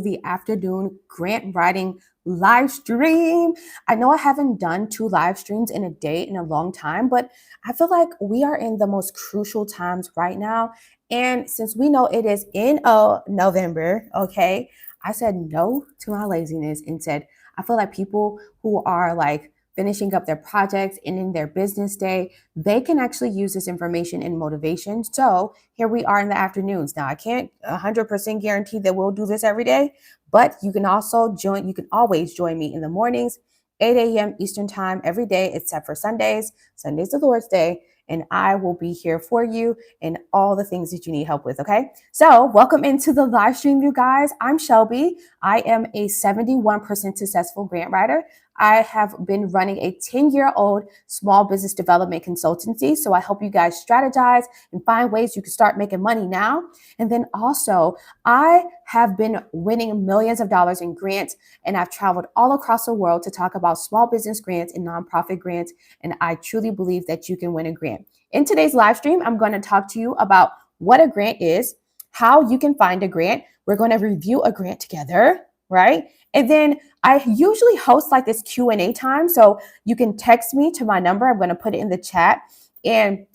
the afternoon grant writing live stream. I know I haven't done 2 live streams in a day in a long time, but I feel like we are in the most crucial times right now. And since we know it is in November, okay, I said no to my laziness and said, I feel like people who are like finishing up their projects and in their business day, they can actually use this information and motivation. So here we are in the afternoons. Now, I can't 100% guarantee that we'll do this every day, but you can always join me in the mornings, 8 a.m. Eastern time every day, except for Sundays. Sunday's the Lord's Day, and I will be here for you and all the things that you need help with, okay? So welcome into the live stream, you guys. I'm Shelby. I am a 71% successful grant writer. I have been running a 10-year-old small business development consultancy. So I help you guys strategize and find ways you can start making money now. And then also, I have been winning millions of dollars in grants, and I've traveled all across the world to talk about small business grants and nonprofit grants. And I truly believe that you can win a grant. In today's live stream, I'm going to talk to you about what a grant is, how you can find a grant. We're going to review a grant together, right? And then I usually host like this Q&A time. So you can text me to my number. I'm going to put it in the chat, and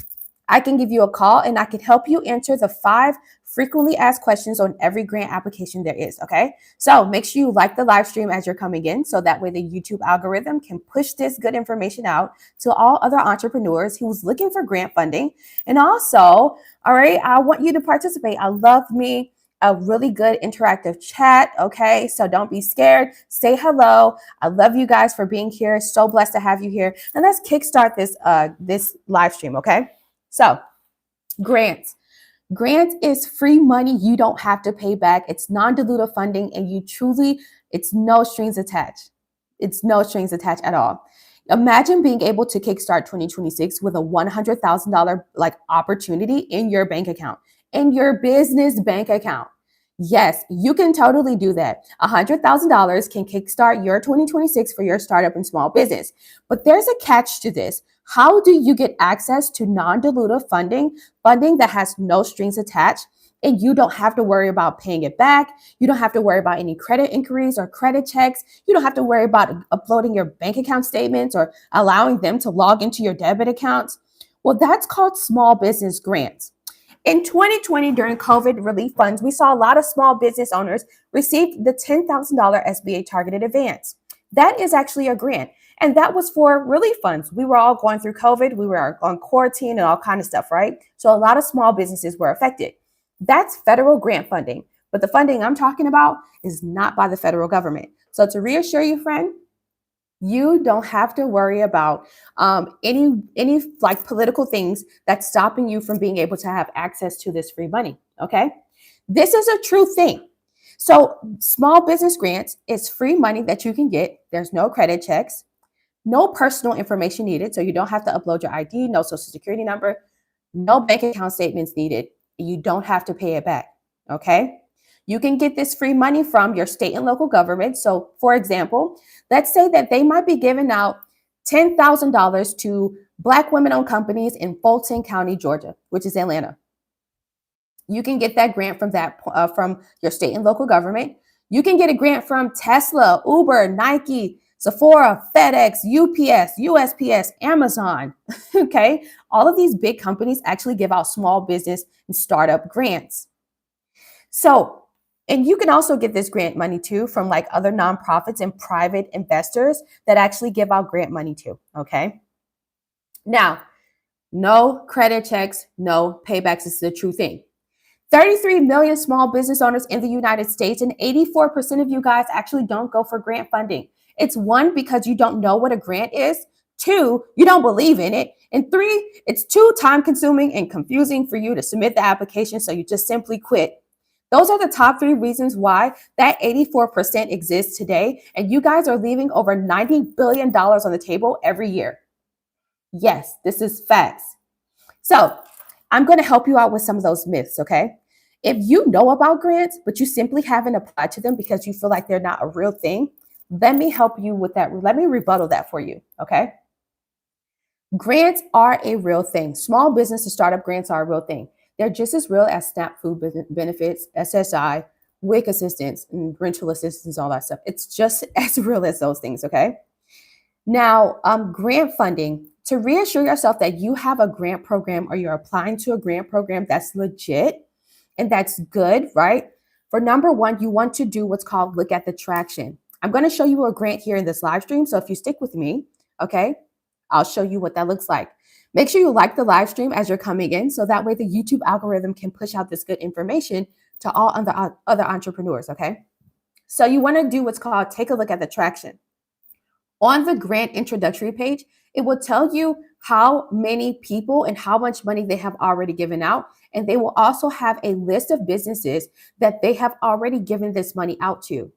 I can give you a call and I can help you answer the 5 frequently asked questions on every grant application there is. Okay. So make sure you like the live stream as you're coming in, so that way the YouTube algorithm can push this good information out to all other entrepreneurs who's looking for grant funding. And also, all right, I want you to participate. I love me a really good interactive chat. Okay. So don't be scared. Say hello. I love you guys for being here. So blessed to have you here. And let's kickstart this live stream. Okay. So grants. Grants is free money you don't have to pay back. It's non-dilutive funding, and it's no strings attached. It's no strings attached at all. Imagine being able to kickstart 2026 with a $100,000 like opportunity in your bank account, in your business bank account. Yes, you can totally do that. $100,000 can kickstart your 2026 for your startup and small business. But there's a catch to this. How do you get access to non-dilutive funding that has no strings attached, and you don't have to worry about paying it back? You don't have to worry about any credit inquiries or credit checks. You don't have to worry about uploading your bank account statements or allowing them to log into your debit accounts. Well, that's called small business grants. In 2020, during COVID relief funds, we saw a lot of small business owners receive the $10,000 SBA targeted advance. That is actually a grant. And that was for relief funds. We were all going through COVID. We were on quarantine and all kind of stuff, right? So a lot of small businesses were affected. That's federal grant funding. But the funding I'm talking about is not by the federal government. So to reassure you, friend, you don't have to worry about any like political things that's stopping you from being able to have access to this free money. Okay, this is a true thing. So small business grants is free money that you can get. There's no credit checks, no personal information needed. So you don't have to upload your ID, no social security number, no bank account statements needed. You don't have to pay it back. Okay. You can get this free money from your state and local government. So for example, let's say that they might be giving out $10,000 to Black women-owned companies in Fulton County, Georgia, which is Atlanta. You can get that grant from your state and local government. You can get a grant from Tesla, Uber, Nike, Sephora, FedEx, UPS, USPS, Amazon. Okay. All of these big companies actually give out small business and startup grants. So, and you can also get this grant money too from like other nonprofits and private investors that actually give out grant money too. Okay. Now, no credit checks, no paybacks. This is the true thing. 33 million small business owners in the United States, and 84% of you guys actually don't go for grant funding. It's 1, because you don't know what a grant is. 2, you don't believe in it. And 3, it's too time consuming and confusing for you to submit the application. So you just simply quit. Those are the top 3 reasons why that 84% exists today. And you guys are leaving over $90 billion on the table every year. Yes, this is facts. So I'm going to help you out with some of those myths, okay? If you know about grants, but you simply haven't applied to them because you feel like they're not a real thing, let me help you with that. Let me rebuttal that for you, okay? Grants are a real thing. Small business and startup grants are a real thing. They're just as real as SNAP food benefits, SSI, WIC assistance and rental assistance, all that stuff. It's just as real as those things, okay? Now, grant funding. To reassure yourself that you have a grant program or you're applying to a grant program that's legit and that's good, right? For number one, you want to do what's called look at the traction. I'm going to show you a grant here in this live stream. So if you stick with me, okay, I'll show you what that looks like. Make sure you like the live stream as you're coming in so that way the YouTube algorithm can push out this good information to all other entrepreneurs, okay? So you want to do what's called take a look at the traction. On the grant introductory page, it will tell you how many people and how much money they have already given out. And they will also have a list of businesses that they have already given this money out to.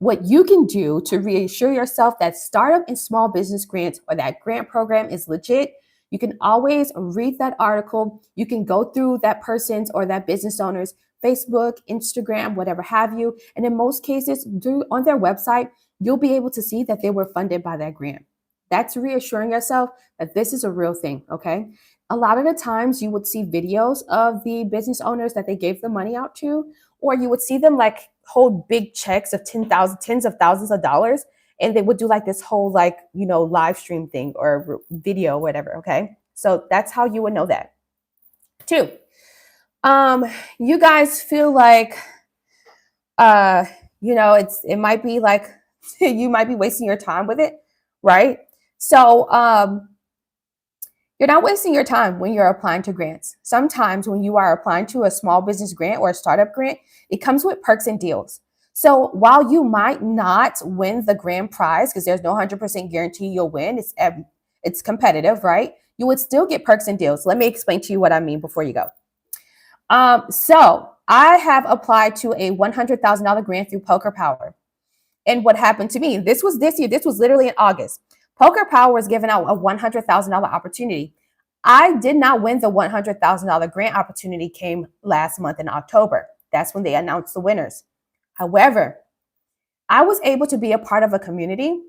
What you can do to reassure yourself that startup and small business grants or that grant program is legit, you can always read that article. You can go through that person's or that business owner's Facebook, Instagram, whatever have you. And in most cases, on their website, you'll be able to see that they were funded by that grant. That's reassuring yourself that this is a real thing, okay? A lot of the times you would see videos of the business owners that they gave the money out to, or you would see them like hold big checks of tens of thousands of dollars, and they would do like this whole like, live stream thing or video, whatever, okay? So that's how you would know that. Two, you guys feel like, it might be like, you might be wasting your time with it, right? So you're not wasting your time when you're applying to grants. Sometimes when you are applying to a small business grant or a startup grant, it comes with perks and deals. So while you might not win the grand prize, because there's no 100% guarantee you'll win, it's competitive, right? You would still get perks and deals. Let me explain to you what I mean before you go. So I have applied to a $100,000 grant through Poker Power. And what happened to me, this was this year, this was literally in August. Poker Power was giving out a $100,000 opportunity. I did not win the $100,000 grant opportunity, came last month in October. That's when they announced the winners. However, I was able to be a part of a community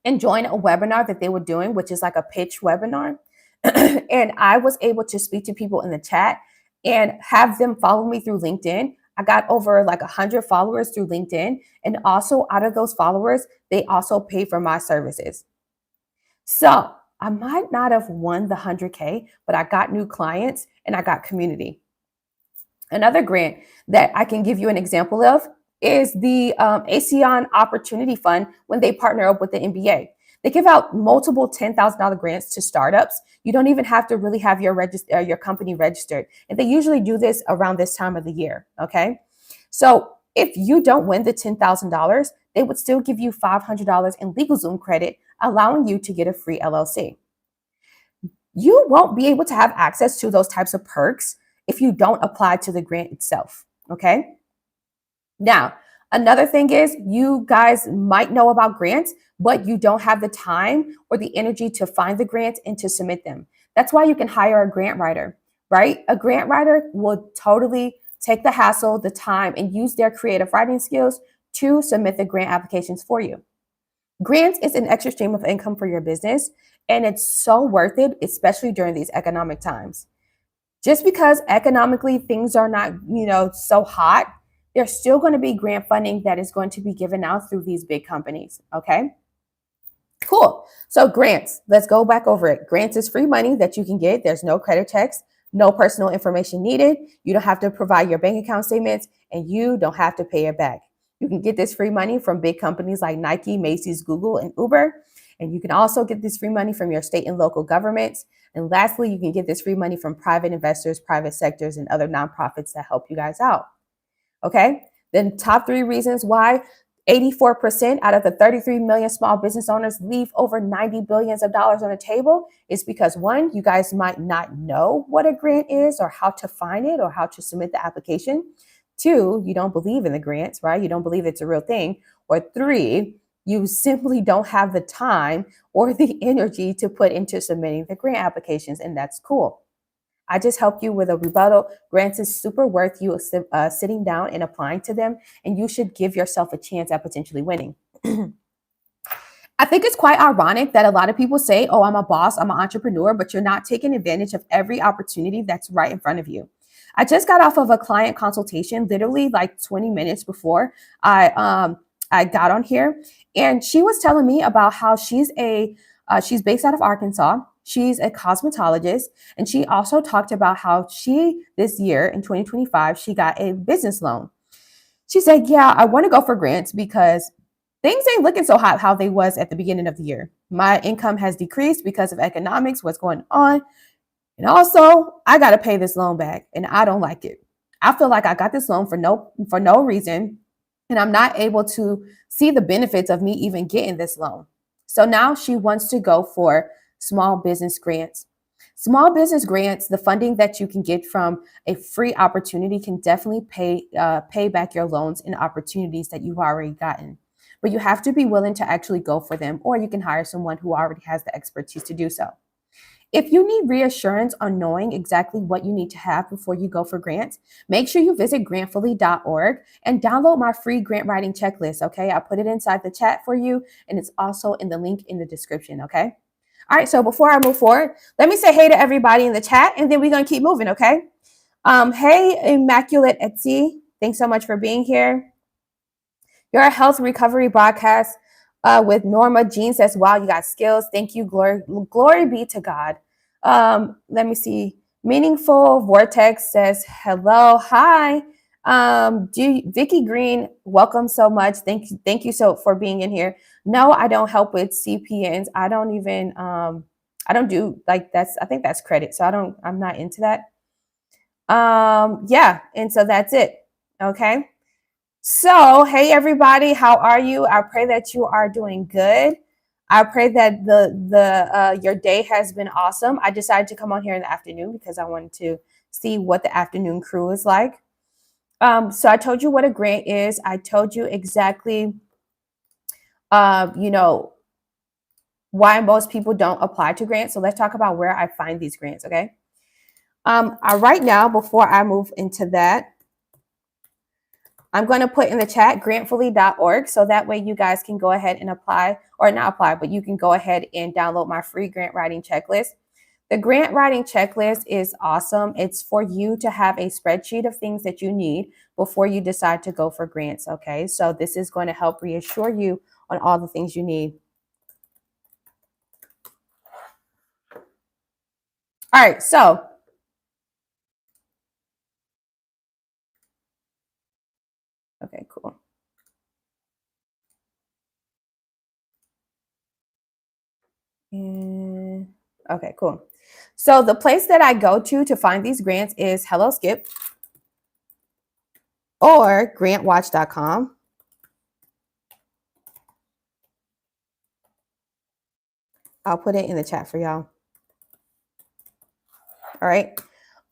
and join a webinar that they were doing, which is like a pitch webinar. And I was able to speak to people in the chat and have them follow me through LinkedIn. I got over like 100 followers through LinkedIn. And also out of those followers, they also paid for my services. So I might not have won the 100K, but I got new clients and I got community. Another grant that I can give you an example of is the ASEAN Opportunity Fund when they partner up with the NBA. They give out multiple $10,000 grants to startups. You don't even have to really have your company registered. And they usually do this around this time of the year, okay? So if you don't win the $10,000, they would still give you $500 in LegalZoom credit, allowing you to get a free LLC. You won't be able to have access to those types of perks if you don't apply to the grant itself, okay? Now, another thing is you guys might know about grants, but you don't have the time or the energy to find the grants and to submit them. That's why you can hire a grant writer, right? A grant writer will totally take the hassle, the time, and use their creative writing skills to submit the grant applications for you. Grants is an extra stream of income for your business, and it's so worth it, especially during these economic times. Just because economically things are not, so hot, there's still going to be grant funding that is going to be given out through these big companies, okay? Cool. So grants, let's go back over it. Grants is free money that you can get. There's no credit checks, no personal information needed. You don't have to provide your bank account statements, and you don't have to pay it back. You can get this free money from big companies like Nike, Macy's, Google, and Uber. And you can also get this free money from your state and local governments. And lastly, you can get this free money from private investors, private sectors, and other nonprofits that help you guys out. Okay? Then top 3 reasons why 84% out of the 33 million small business owners leave over $90 billion on the table is because 1, you guys might not know what a grant is or how to find it or how to submit the application. 2, you don't believe in the grants, right? You don't believe it's a real thing. Or 3, you simply don't have the time or the energy to put into submitting the grant applications, and that's cool. I just helped you with a rebuttal. Grants is super worth you sitting down and applying to them, and you should give yourself a chance at potentially winning. I think it's quite ironic that a lot of people say, oh, I'm a boss, I'm an entrepreneur, but you're not taking advantage of every opportunity that's right in front of you. I just got off of a client consultation, literally like 20 minutes before I got on here, and she was telling me about how she's based out of Arkansas. She's a cosmetologist, and she also talked about how she this year in 2025 she got a business loan. She said, "Yeah, I want to go for grants because things ain't looking so hot how they was at the beginning of the year. My income has decreased because of economics, what's going on, and also I got to pay this loan back, and I don't like it. I feel like I got this loan for no reason, and I'm not able to see the benefits of me even getting this loan." So now she wants to go for small business grants. Small business grants, the funding that you can get from a free opportunity, can definitely pay back your loans and opportunities that you've already gotten. But you have to be willing to actually go for them, or you can hire someone who already has the expertise to do so. If you need reassurance on knowing exactly what you need to have before you go for grants, make sure you visit grantfully.org and download my free grant writing checklist. Okay, I put it inside the chat for you, and it's also in the link in the description. Okay. All right, so before I move forward, let me say hey to everybody in the chat, and then we're gonna keep moving, okay? Hey, Immaculate Etsy, thanks so much for being here. Your health recovery broadcast with Norma Jean says, "Wow, you got skills. Thank you. Glory be to God." Let me see. Meaningful Vortex says, "Hello, hi." Vicky Green, welcome so much. Thank you so for being in here. No, I don't help with CPNs. I don't even I don't do like that's I think that's credit. So I'm not into that. Yeah, and so that's it. Okay. So, hey everybody, how are you? I pray that you are doing good. I pray that the your day has been awesome. I decided to come on here in the afternoon because I wanted to see what the afternoon crew is like. So I told you what a grant is. I told you exactly, you know, why most people don't apply to grants. So let's talk about where I find these grants. Okay. Right now, before I move into that, I'm going to put in the chat grantfully.org so that way you guys can go ahead and apply, or not apply, but you can go ahead and download my free grant writing checklist. The grant writing checklist is awesome. It's for you to have a spreadsheet of things that you need before you decide to go for grants. Okay, so this is going to help reassure you on all the things you need. All right, so okay, cool. And okay, cool. So the place that I go to find these grants is Hello Skip or grantwatch.com. I'll put it in the chat for y'all. All right.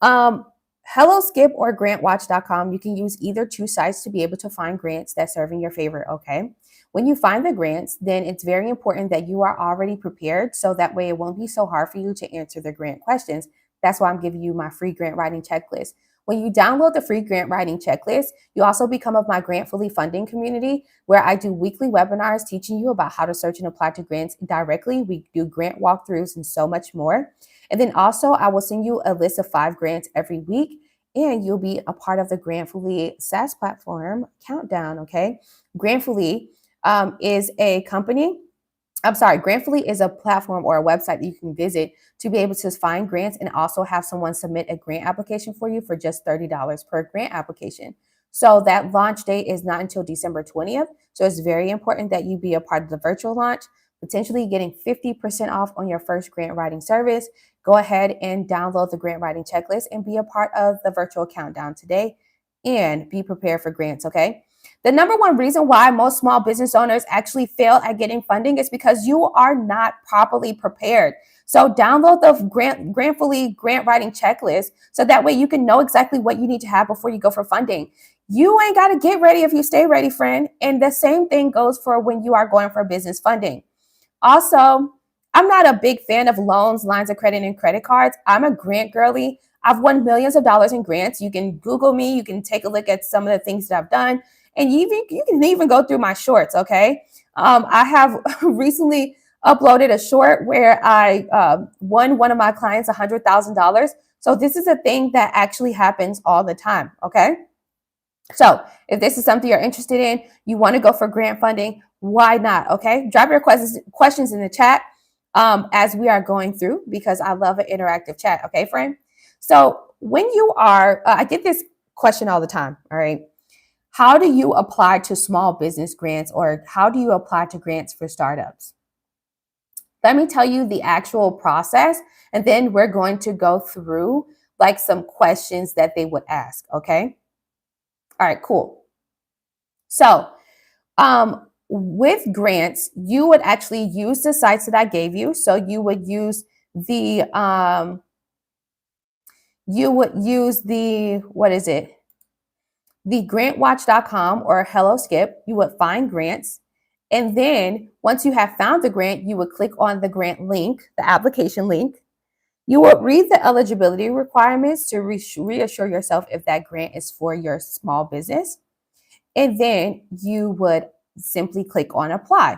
Hello Skip or grantwatch.com. You can use either two sites to be able to find grants that serve in your favor. Okay. When you find the grants, then it's very important that you are already prepared so that way it won't be so hard for you to answer the grant questions. That's why I'm giving you my free grant writing checklist. When you download the free grant writing checklist, you also become of my Grantfully funding community where I do weekly webinars teaching you about how to search and apply to grants directly. We do grant walkthroughs and so much more. And then also I will send you a list of 5 grants every week, and you'll be a part of the Grantfully SaaS platform countdown. Okay. Grantfully is a company. I'm sorry, Grantfully is a platform or a website that you can visit to be able to find grants and also have someone submit a grant application for you for just $30 per grant application. So that launch date is not until December 20th. So it's very important that you be a part of the virtual launch, potentially getting 50% off on your first grant writing service. Go ahead and download the grant writing checklist and be a part of the virtual countdown today and be prepared for grants. Okay. The number one reason why most small business owners actually fail at getting funding is because you are not properly prepared. So download the Grantfully grant writing checklist so that way you can know exactly what you need to have before you go for funding. You ain't got to get ready if you stay ready, friend. And the same thing goes for when you are going for business funding. Also, I'm not a big fan of loans, lines of credit, and credit cards. I'm a grant girly. I've won millions of dollars in grants. You can Google me. You can take a look at some of the things that I've done. And you can even go through my shorts, okay? I have recently uploaded a short where I won one of my clients $100,000. So this is a thing that actually happens all the time, okay? So if this is something you're interested in, you want to go for grant funding, why not? Okay, drop your questions in the chat as we are going through, because I love an interactive chat. Okay, friend. So when you are, I get this question all the time. All right, how do you apply to small business grants, or how do you apply to grants for startups? Let me tell you the actual process, and then we're going to go through like some questions that they would ask. Okay. All right, cool. So, with grants, you would actually use the sites that I gave you. So you would use the what is it? The grantwatch.com or Hello Skip. You would find grants. And then once you have found the grant, you would click on the grant link, the application link. You will read the eligibility requirements to reassure yourself if that grant is for your small business. And then you would simply click on apply.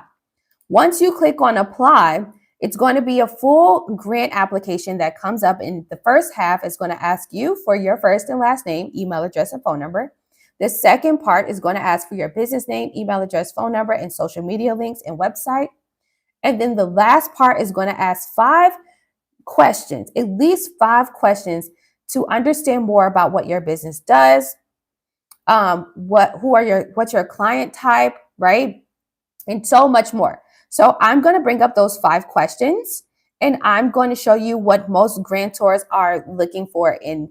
Once you click on apply, it's going to be a full grant application that comes up. In the first half is going to ask you for your first and last name, email address, and phone number. The second part is going to ask for your business name, email address, phone number, and social media links and website. And then the last part is going to ask 5 questions, at least 5 questions, to understand more about what your business does, what's your client type, right? And so much more. So I'm going to bring up those 5 questions, and I'm going to show you what most grantors are looking for in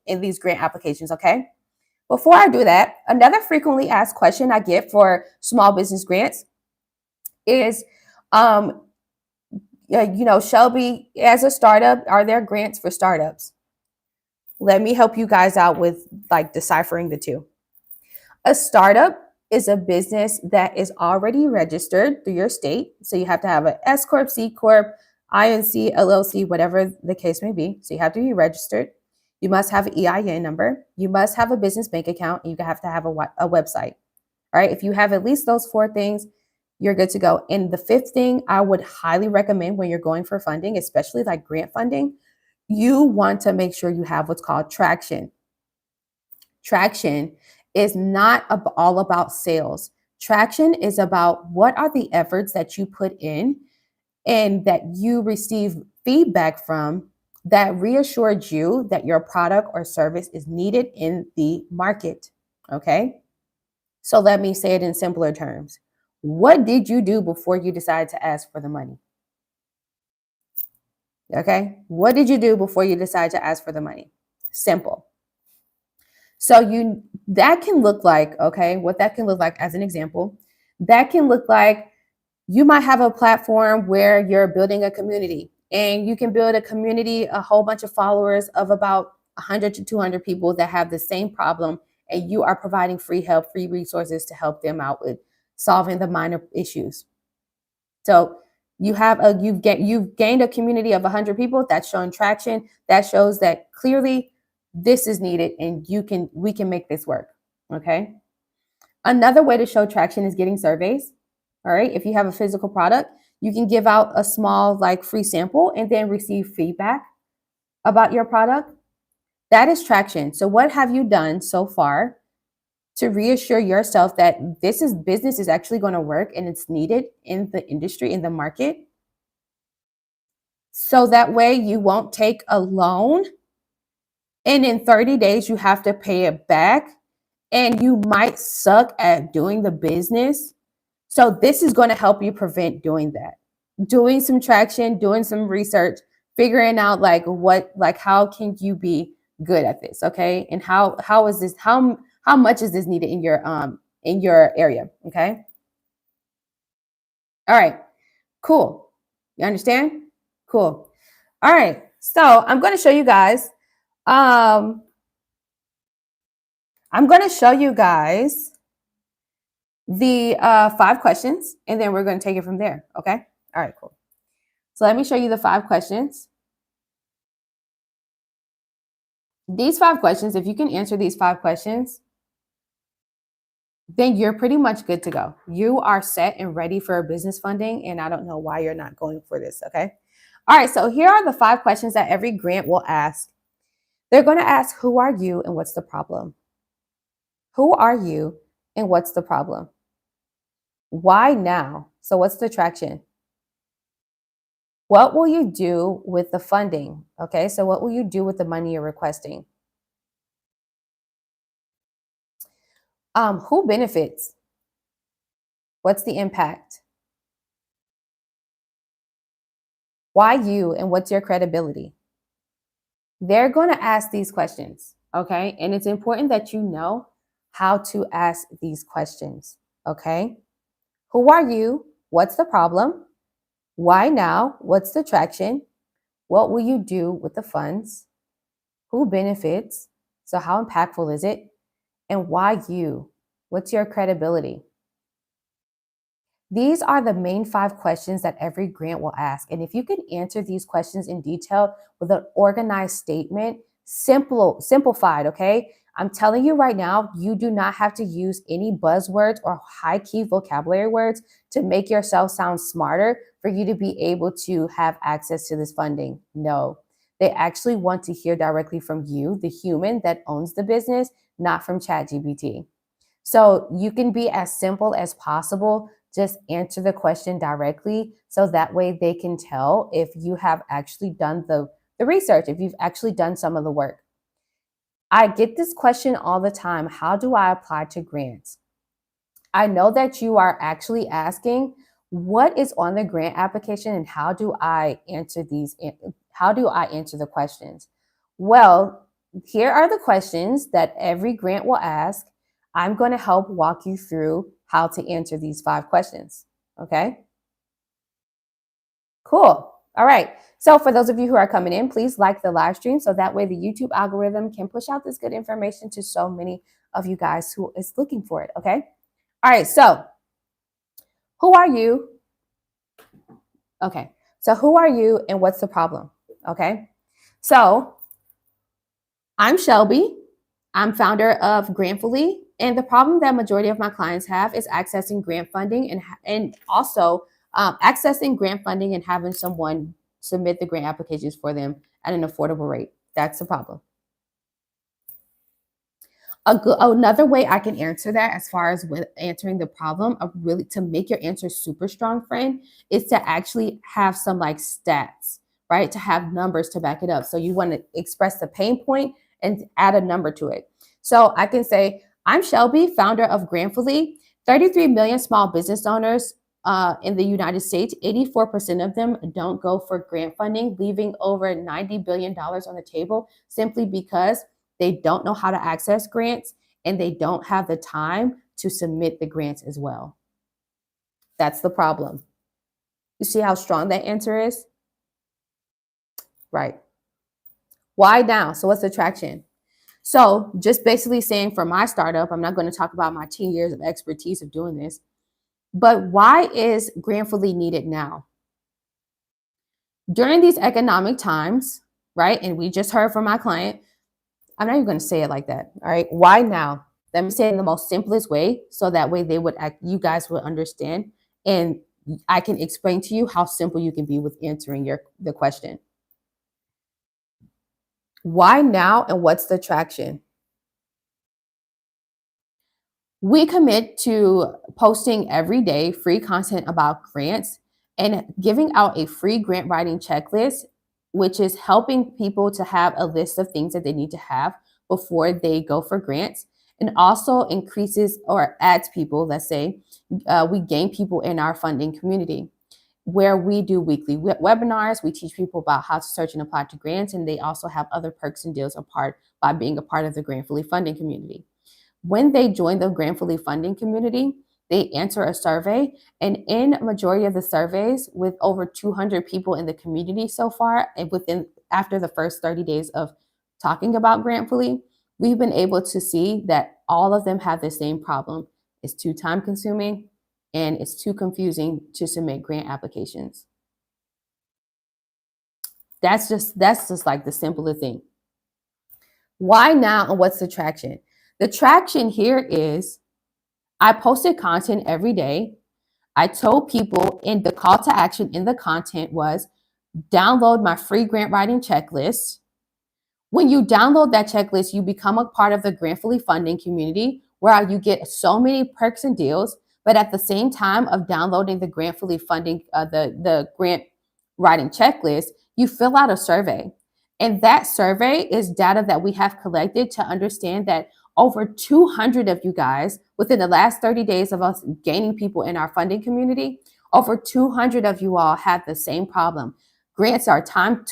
these grant applications. Okay. Before I do that, another frequently asked question I get for small business grants is, Shelby, as a startup, are there grants for startups? Let me help you guys out with like deciphering the two. A startup is a business that is already registered through your state. So you have to have an S Corp, C Corp, INC, LLC, whatever the case may be. So you have to be registered. You must have an EIN number. You must have a business bank account. And you have to have a website. All right. If you have at least those 4 things, you're good to go. And the 5th thing I would highly recommend when you're going for funding, especially like grant funding, you want to make sure you have what's called traction. Traction is not all about sales. Traction is about what are the efforts that you put in and that you receive feedback from that reassured you that your product or service is needed in the market. Okay. So let me say it in simpler terms. What did you do before you decided to ask for the money? Okay. What did you do before you decided to ask for the money? Simple. So that can look like, okay, what that can look like as an example, that can look like you might have a platform where you're building a community, and you can build a community, a whole bunch of followers of about 100 to 200 people that have the same problem, and you are providing free help, free resources to help them out with solving the minor issues. So you've gained a community of 100 people that's showing traction. That shows that clearly this is needed, and we can make this work. Okay. Another way to show traction is getting surveys. All right. If you have a physical product, you can give out a small like free sample and then receive feedback about your product. That is traction. So what have you done so far to reassure yourself that business is actually going to work and it's needed in the industry, in the market? So that way you won't take a loan and in 30 days you have to pay it back, and you might suck at doing the business. So this is going to help you prevent doing that. Doing some traction, doing some research, figuring out how can you be good at this, okay? And how much is this needed in your area, okay? All right. Cool. You understand? Cool. All right. So, I'm going to show you guys the 5 questions, and then we're going to take it from there. Okay. All right, cool. So let me show you the 5 questions. These 5 questions, if you can answer these 5 questions, then you're pretty much good to go. You are set and ready for business funding, and I don't know why you're not going for this. Okay. All right. So here are the 5 questions that every grant will ask. They're going to ask, who are you and what's the problem? Who are you and what's the problem? Why now? So, what's the traction? What will you do with the funding? Okay, so what will you do with the money you're requesting? Who benefits? What's the impact? Why you and what's your credibility? They're going to ask these questions, okay? And it's important that you know how to ask these questions, okay? Who are you? What's the problem? Why now? What's the traction? What will you do with the funds? Who benefits? So, how impactful is it? And why you? What's your credibility? These are the main 5 questions that every grant will ask. And if you can answer these questions in detail with an organized statement, simplified, okay? I'm telling you right now, you do not have to use any buzzwords or high key vocabulary words to make yourself sound smarter for you to be able to have access to this funding. No, they actually want to hear directly from you, the human that owns the business, not from ChatGPT. So you can be as simple as possible. Just answer the question directly so that way they can tell if you have actually done the research, if you've actually done some of the work. I get this question all the time. How do I apply to grants? I know that you are actually asking what is on the grant application and how do I answer the questions? Well, here are the questions that every grant will ask. I'm going to help walk you through how to answer these 5 questions. Okay? Cool. All right. So for those of you who are coming in, please like the live stream so that way the YouTube algorithm can push out this good information to so many of you guys who is looking for it. Okay? All right. So who are you? Okay. So who are you and what's the problem? Okay. So I'm Shelby. I'm founder of Grantfully. And the problem that majority of my clients have is accessing grant funding and also accessing grant funding and having someone submit the grant applications for them at an affordable rate. That's the problem. Another way I can answer that as far as with answering the problem of really to make your answer super strong, friend, is to actually have some like stats, right? To have numbers to back it up. So you want to express the pain point and add a number to it. So I can say, I'm Shelby, founder of Grantfully, 33 million small business owners in the United States. 84% of them don't go for grant funding, leaving over $90 billion on the table simply because they don't know how to access grants and they don't have the time to submit the grants as well. That's the problem. You see how strong that answer is? Right. Why now? So what's the traction? So just basically saying for my startup, I'm not going to talk about my 10 years of expertise of doing this, but why is Grantfully needed now? During these economic times, right? And we just heard from my client, I'm not even going to say it like that. All right. Why now? Let me say it in the most simplest way so that way you guys would understand. And I can explain to you how simple you can be with answering the question. Why now and what's the traction? We commit to posting every day free content about grants and giving out a free grant writing checklist, which is helping people to have a list of things that they need to have before they go for grants, and also increases or adds people, let's say, we gain people in our funding community where we do weekly webinars. We teach people about how to search and apply to grants, and they also have other perks and deals apart by being a part of the Grantfully funding community. When they join the Grantfully funding community, they answer a survey, and in a majority of the surveys, with over 200 people in the community so far, and after the first 30 days of talking about Grantfully, we've been able to see that all of them have the same problem. It's too time consuming and it's too confusing to submit grant applications. That's just like the simpler thing. Why now and what's the traction? The traction here is I posted content every day. I told people in the call to action in the content was download my free grant writing checklist. When you download that checklist, you become a part of the Grantfully funding community where you get so many perks and deals. But at the same time of downloading the Grantfully funding, the grant writing checklist, you fill out a survey. And that survey is data that we have collected to understand that over 200 of you guys within the last 30 days of us gaining people in our funding community, over 200 of you all have the same problem. Grants are time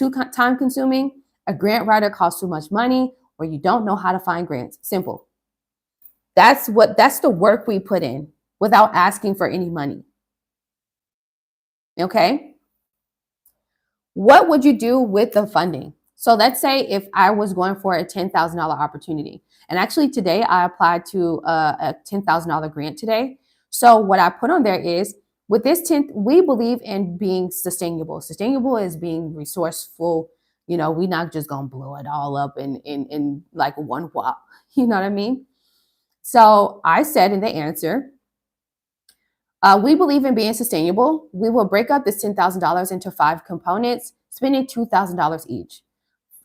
consuming, a grant writer costs too much money, or you don't know how to find grants. Simple. That's the work we put in without asking for any money. Okay? What would you do with the funding? So let's say if I was going for a $10,000 opportunity, and actually today I applied to a $10,000 grant today. So what I put on there is with this 10, we believe in being sustainable. Sustainable is being resourceful. You know, we're not just gonna blow it all up in like one whop. You know what I mean? So I said in the answer, we believe in being sustainable. We will break up this $10,000 into 5 components, spending $2,000 each.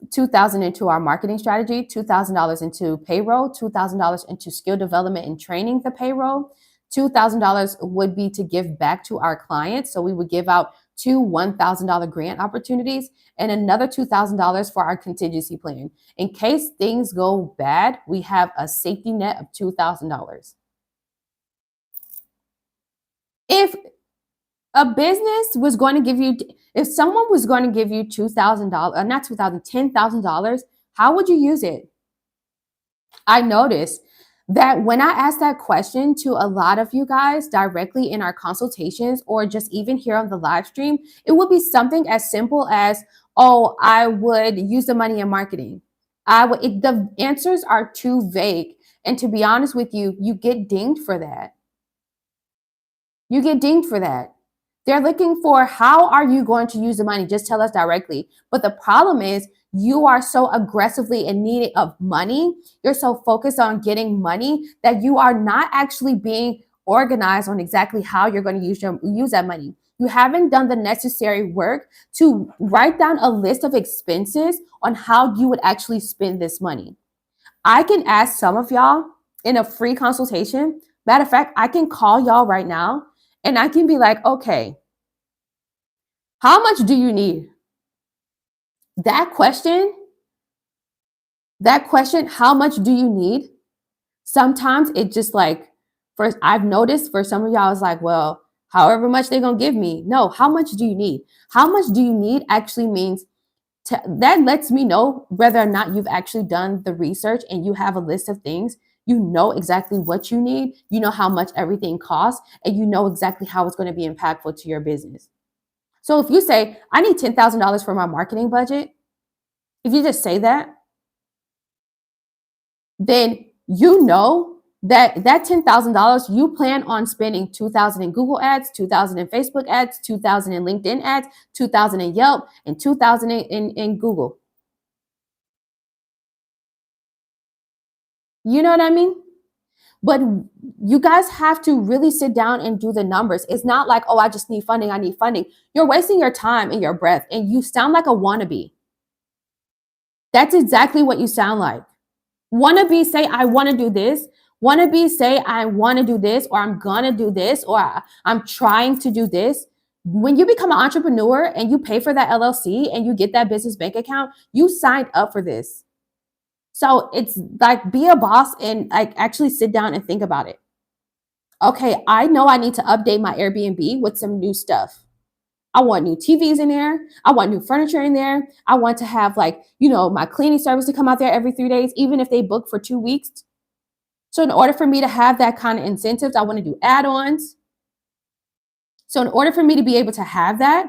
$2,000 into our marketing strategy, $2,000 into payroll, $2,000 into skill development and training the payroll. $2,000 would be to give back to our clients. So we would give out 2 $1,000 grant opportunities and another $2,000 for our contingency plan. In case things go bad, we have a safety net of $2,000. If a business was going to give you, if someone was going to give you $2,000, not $2,000, $10,000, how would you use it? I noticed that when I asked that question to a lot of you guys directly in our consultations or just even here on the live stream, it would be something as simple as, oh, I would use the money in marketing. The answers are too vague. And to be honest with you, you get dinged for that. You get dinged for that. They're looking for how are you going to use the money? Just tell us directly. But the problem is you are so aggressively in need of money. You're so focused on getting money that you are not actually being organized on exactly how you're going to use that money. You haven't done the necessary work to write down a list of expenses on how you would actually spend this money. I can ask some of y'all in a free consultation. Matter of fact, I can call y'all right now and I can be like, okay, how much do you need? That question, how much do you need? Sometimes it just like, first, I've noticed for some of y'all, it's like, well, however much they're going to give me. No, how much do you need? How much do you need actually means that lets me know whether or not you've actually done the research and you have a list of things. You know exactly what you need. You know how much everything costs, and you know exactly how it's going to be impactful to your business. So if you say, I need $10,000 for my marketing budget, if you just say that, then you know that $10,000 you plan on spending $2,000 in Google ads, $2,000 in Facebook ads, $2,000 in LinkedIn ads, $2,000 in Yelp, and $2,000 in Google. You know what I mean? But you guys have to really sit down and do the numbers. It's not like, oh, I just need funding. I need funding. You're wasting your time and your breath, and you sound like a wannabe. That's exactly what you sound like. Wannabe say, I want to do this. Wannabe say, I want to do this, or I'm going to do this, or I'm trying to do this. When you become an entrepreneur and you pay for that LLC and you get that business bank account, you signed up for this. So it's like, be a boss and like actually sit down and think about it. Okay, I know I need to update my Airbnb with some new stuff. I want new TVs in there. I want new furniture in there. I want to have like, my cleaning service to come out there every 3 days, even if they book for 2 weeks. So in order for me to have that kind of incentives, I want to do add-ons. So in order for me to be able to have that,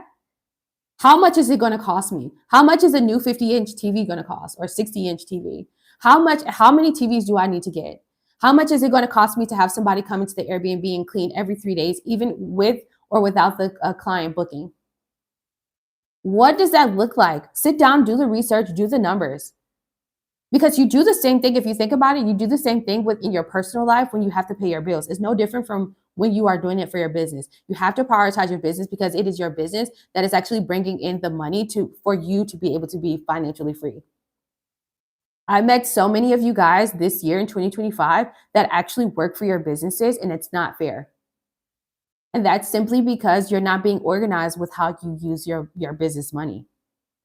how much is it going to cost me? How much is a new 50-inch TV going to cost, or 60-inch TV? How many TVs do I need to get? How much is it going to cost me to have somebody come into the Airbnb and clean every 3 days, even with or without the client booking? What does that look like? Sit down, do the research, do the numbers. Because you do the same thing, if you think about it, you do the same thing in your personal life when you have to pay your bills. It's no different from when you are doing it for your business. You have to prioritize your business because it is your business that is actually bringing in the money for you to be able to be financially free. I met so many of you guys this year in 2025 that actually work for your businesses, and it's not fair. And that's simply because you're not being organized with how you use your business money.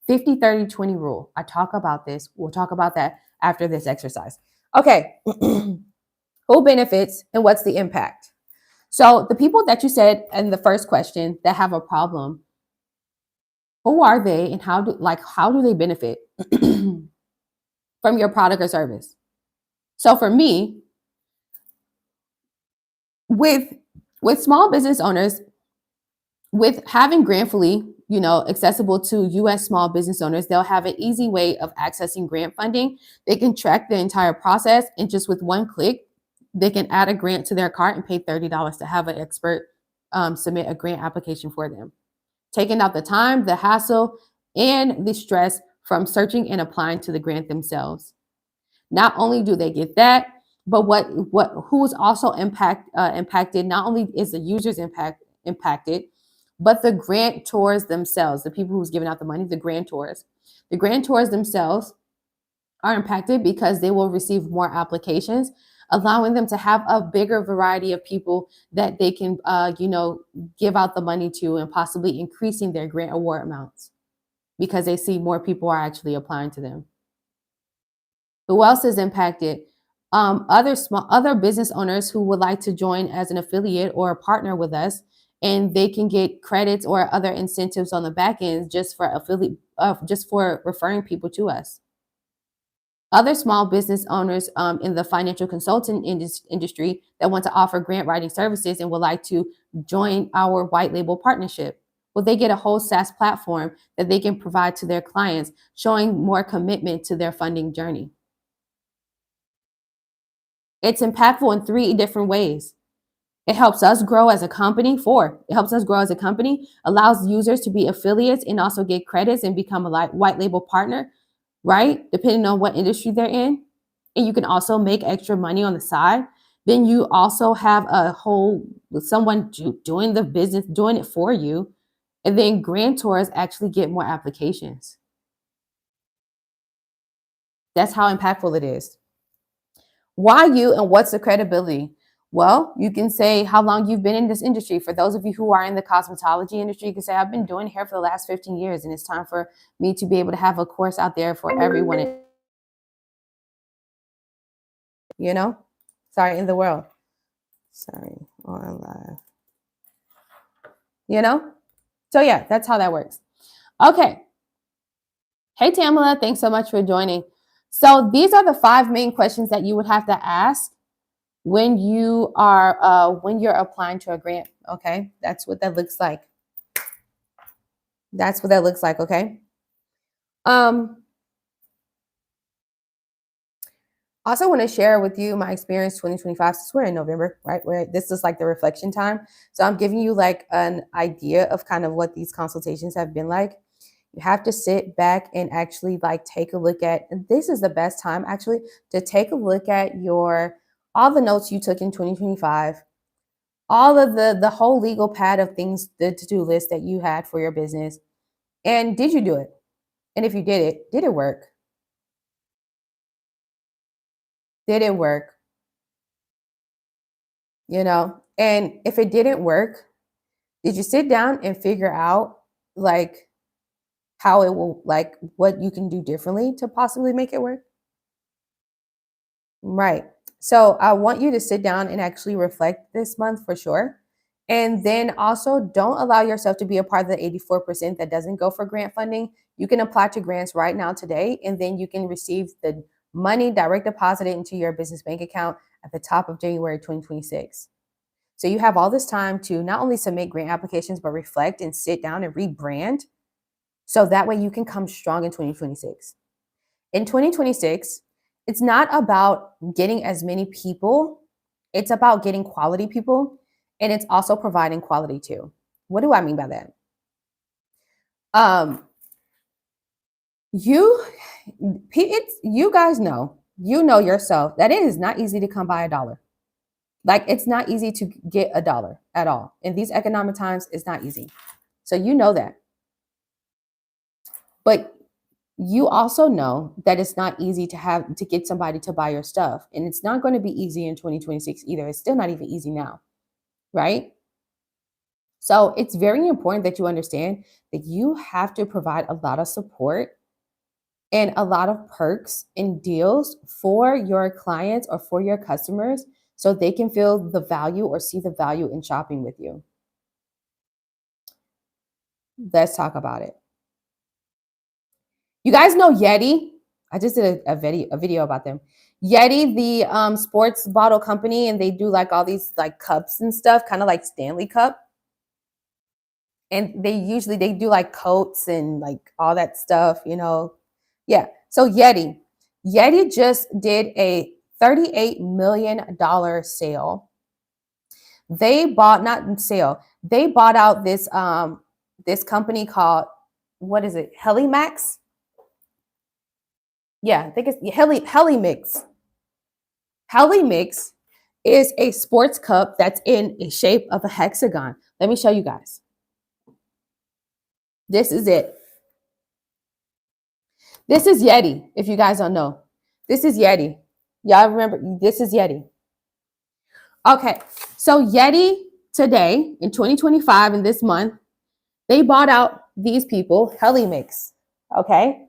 50-30-20 rule. I talk about this. We'll talk about that after this exercise. Okay. Who benefits and what's the impact? So the people that you said in the first question that have a problem, who are they and how do they benefit from your product or service? So for me, with small business owners, with having Grantfully, accessible to US small business owners, they'll have an easy way of accessing grant funding. They can track the entire process, and just with one click, they can add a grant to their cart and pay $30 to have an expert submit a grant application for them, taking out the time, the hassle, and the stress from searching and applying to the grant themselves. Not only do they get that, but who's also impacted? Not only is the users impacted, but the grantors themselves, the people who's giving out the money, the grantors themselves are impacted because they will receive more applications, allowing them to have a bigger variety of people that they can, give out the money to, and possibly increasing their grant award amounts because they see more people are actually applying to them. Who else is impacted? Other business owners who would like to join as an affiliate or a partner with us, and they can get credits or other incentives on the back end just for referring people to us. Other small business owners in the financial consulting industry that want to offer grant writing services and would like to join our white label partnership. Well, they get a whole SaaS platform that they can provide to their clients, showing more commitment to their funding journey. It's impactful in 3 different ways. It helps us grow as a company. 4, it helps us grow as a company, allows users to be affiliates and also get credits and become a white label partner, right? Depending on what industry they're in. And you can also make extra money on the side. Then you also have someone doing the business, doing it for you. And then grantors actually get more applications. That's how impactful it is. Why you and what's the credibility? Well, you can say how long you've been in this industry. For those of you who are in the cosmetology industry, you can say, I've been doing hair for the last 15 years, and it's time for me to be able to have a course out there for everyone, in the world. Sorry, on live. So yeah, that's how that works. Okay. Hey, Tamala, thanks so much for joining. So these are the 5 main questions that you would have to ask when you're applying to a grant. Okay, that's what that looks like. Okay. Also want to share with you my experience 2025, since we're in November, right? This is like the reflection time. So I'm giving you like an idea of kind of what these consultations have been like. You have to sit back and actually like take a look at, and this is the best time actually to take a look at all the notes you took in 2025, all of the whole legal pad of things, the to-do list that you had for your business. And did you do it? And if you did it work? Did it work? And if it didn't work, did you sit down and figure out like how it will, like what you can do differently to possibly make it work? Right. So I want you to sit down and actually reflect this month for sure. And then also don't allow yourself to be a part of the 84% that doesn't go for grant funding. You can apply to grants right now today, and then you can receive the money direct deposited into your business bank account at the top of January 2026. So you have all this time to not only submit grant applications, but reflect and sit down and rebrand. So that way you can come strong in 2026. In 2026, it's not about getting as many people. It's about getting quality people. And it's also providing quality too. What do I mean by that? You guys know, yourself that it is not easy to come by $1. Like it's not easy to get $1 at all. In these economic times, it's not easy. So you know that. But You also know that it's not easy to get somebody to buy your stuff, and it's not going to be easy in 2026 either. It's still not even easy now, right? So it's very important that you understand that you have to provide a lot of support and a lot of perks and deals for your clients or for your customers so they can feel the value or see the value in shopping with you. Let's talk about it. You guys know Yeti? I just did a video about them. Yeti, the sports bottle company, and they do like all these like cups and stuff, kind of like Stanley Cup. And they do like coats and like all that stuff. Yeah. So Yeti just did a $38 million sale. They bought not sale. They bought out this company called, what is it? Helimax? Yeah, I think it's Helimix. Helimix is a sports cup that's in a shape of a hexagon. Let me show you guys. This is it. This is Yeti, if you guys don't know. This is Yeti. Y'all remember, this is Yeti. Okay, so Yeti today, in 2025, in this month, they bought out these people, Helimix. Okay?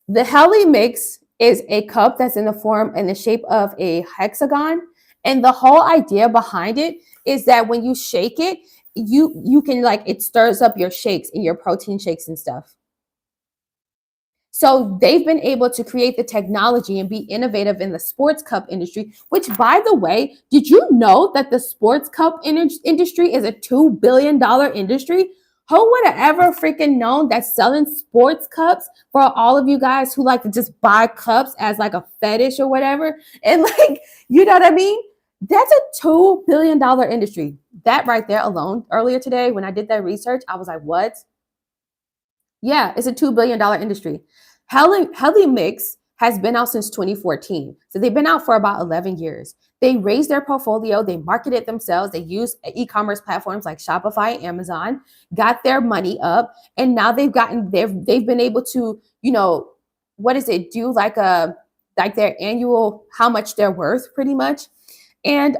The Helimix is a cup that's in the shape of a hexagon. And the whole idea behind it is that when you shake it, you can like, it stirs up your shakes and your protein shakes and stuff. So they've been able to create the technology and be innovative in the sports cup industry, which, by the way, did you know that the sports cup industry is a $2 billion industry? Who would have ever freaking known that selling sports cups, for all of you guys who like to just buy cups as like a fetish or whatever, and like, you know what I mean? That's a $2 billion industry. That right there alone, earlier today, when I did that research, I was like, what? Yeah, it's a $2 billion industry. Mix has been out since 2014. So they've been out for about 11 years. They raised their portfolio, they marketed themselves, they used e-commerce platforms like Shopify and Amazon, got their money up, and now they've been able to, what is it, do like their annual how much they're worth pretty much. And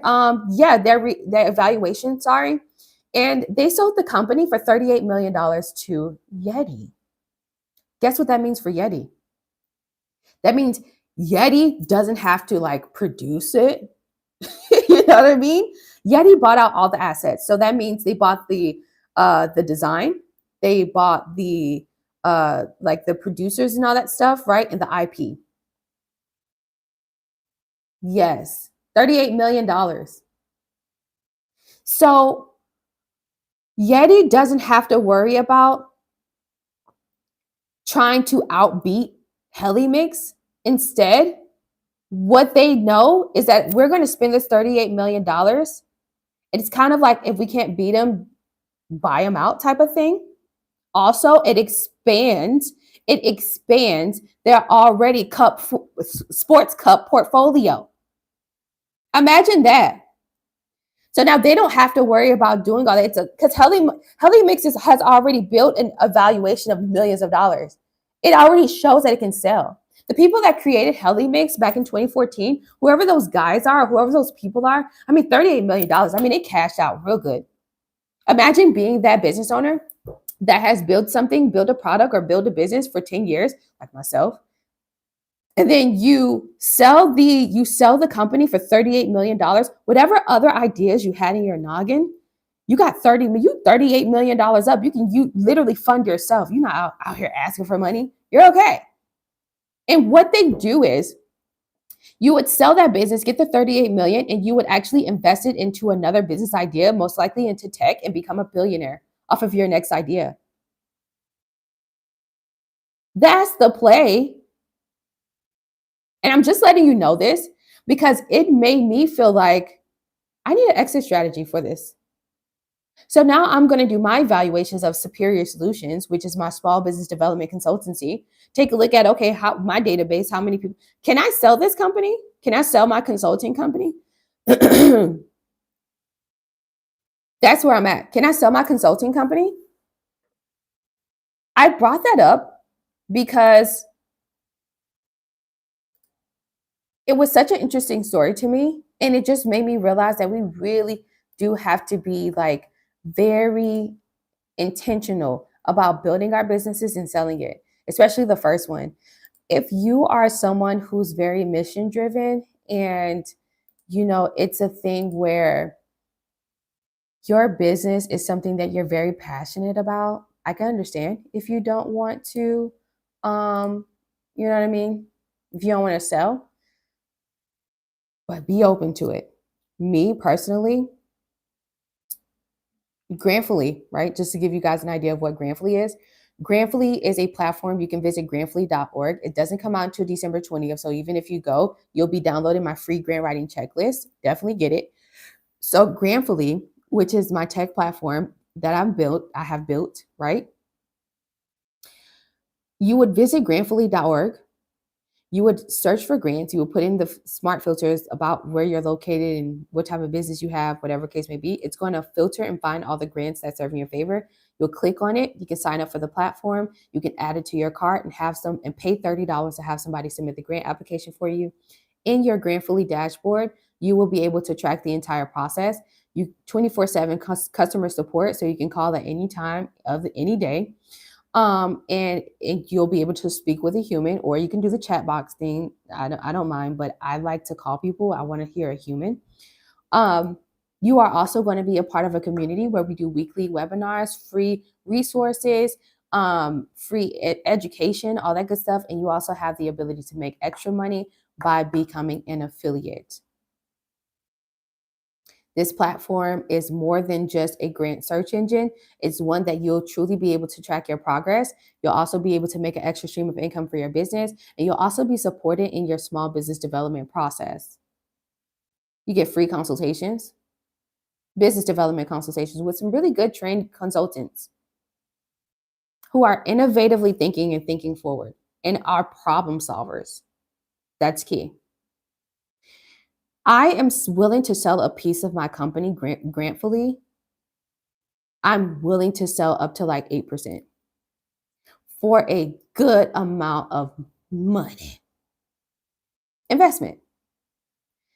yeah, their evaluation, sorry. And they sold the company for $38 million to Yeti. Guess what that means for Yeti? That means Yeti doesn't have to like produce it. You know what I mean? Yeti bought out all the assets. So that means they bought the design, they bought the like the producers and all that stuff, right? And the IP. Yes. $38 million. So Yeti doesn't have to worry about trying to outbeat Helimix. Instead, what they know is that we're going to spend this $38 million. It's kind of like, if we can't beat them, buy them out type of thing. Also, it expands their already sports cup portfolio. Imagine that. So now they don't have to worry about doing all that. Because Helimix has already built an evaluation of millions of dollars. It already shows that it can sell. The people that created Helimix back in 2014, whoever those guys are, whoever those people are, I mean, $38 million. I mean, it cashed out real good. Imagine being that business owner that has built a product or built a business for 10 years, like myself. And then you sell the company for $38 million. Whatever other ideas you had in your noggin, you got $38 million up. You literally fund yourself. You're not out here asking for money. You're okay. And what they do is you would sell that business, get the 38 million, and you would actually invest it into another business idea, most likely into tech, and become a billionaire off of your next idea. That's the play. And I'm just letting you know this because it made me feel like I need an exit strategy for this. So now I'm going to do my evaluations of Superior Solutions, which is my small business development consultancy. Take a look at, okay, how my database, how many people, can I sell this company? Can I sell my consulting company? That's where I'm at. Can I sell my consulting company? I brought that up because it was such an interesting story to me, and it just made me realize that we really do have to be like very intentional about building our businesses and selling it, especially the first one. If you are someone who's very mission driven and it's a thing where your business is something that you're very passionate about, I can understand if you don't want to, um, you know what I mean? If you don't want to sell, but be open to it. Me personally, Grantfully, right? Just to give you guys an idea of what Grantfully is. Grantfully is a platform. You can visit grantfully.org. It doesn't come out until December 20th. So even if you go, you'll be downloading my free grant writing checklist. Definitely get it. So Grantfully, which is my tech platform that I have built, right? You would visit grantfully.org. You would search for grants. You would put in the smart filters about where you're located and what type of business you have, whatever case may be. It's going to filter and find all the grants that serve in your favor. You'll click on it. You can sign up for the platform. You can add it to your cart and pay $30 to have somebody submit the grant application for you. In your Grantfully dashboard, you will be able to track the entire process. You 24/7 customer support, so you can call at any time of any day. And you'll be able to speak with a human, or you can do the chat box thing. I don't mind, but I like to call people. I want to hear a human. Um, you are also going to be a part of a community where we do weekly webinars, free resources, free education, all that good stuff. And you also have the ability to make extra money by becoming an affiliate. This platform is more than just a grant search engine. It's one that you'll truly be able to track your progress. You'll also be able to make an extra stream of income for your business, and you'll also be supported in your small business development process. You get free consultations, business development consultations with some really good trained consultants who are innovatively thinking and thinking forward and are problem solvers. That's key. I am willing to sell a piece of my company grantfully. I'm willing to sell up to like 8% for a good amount of money. Investment.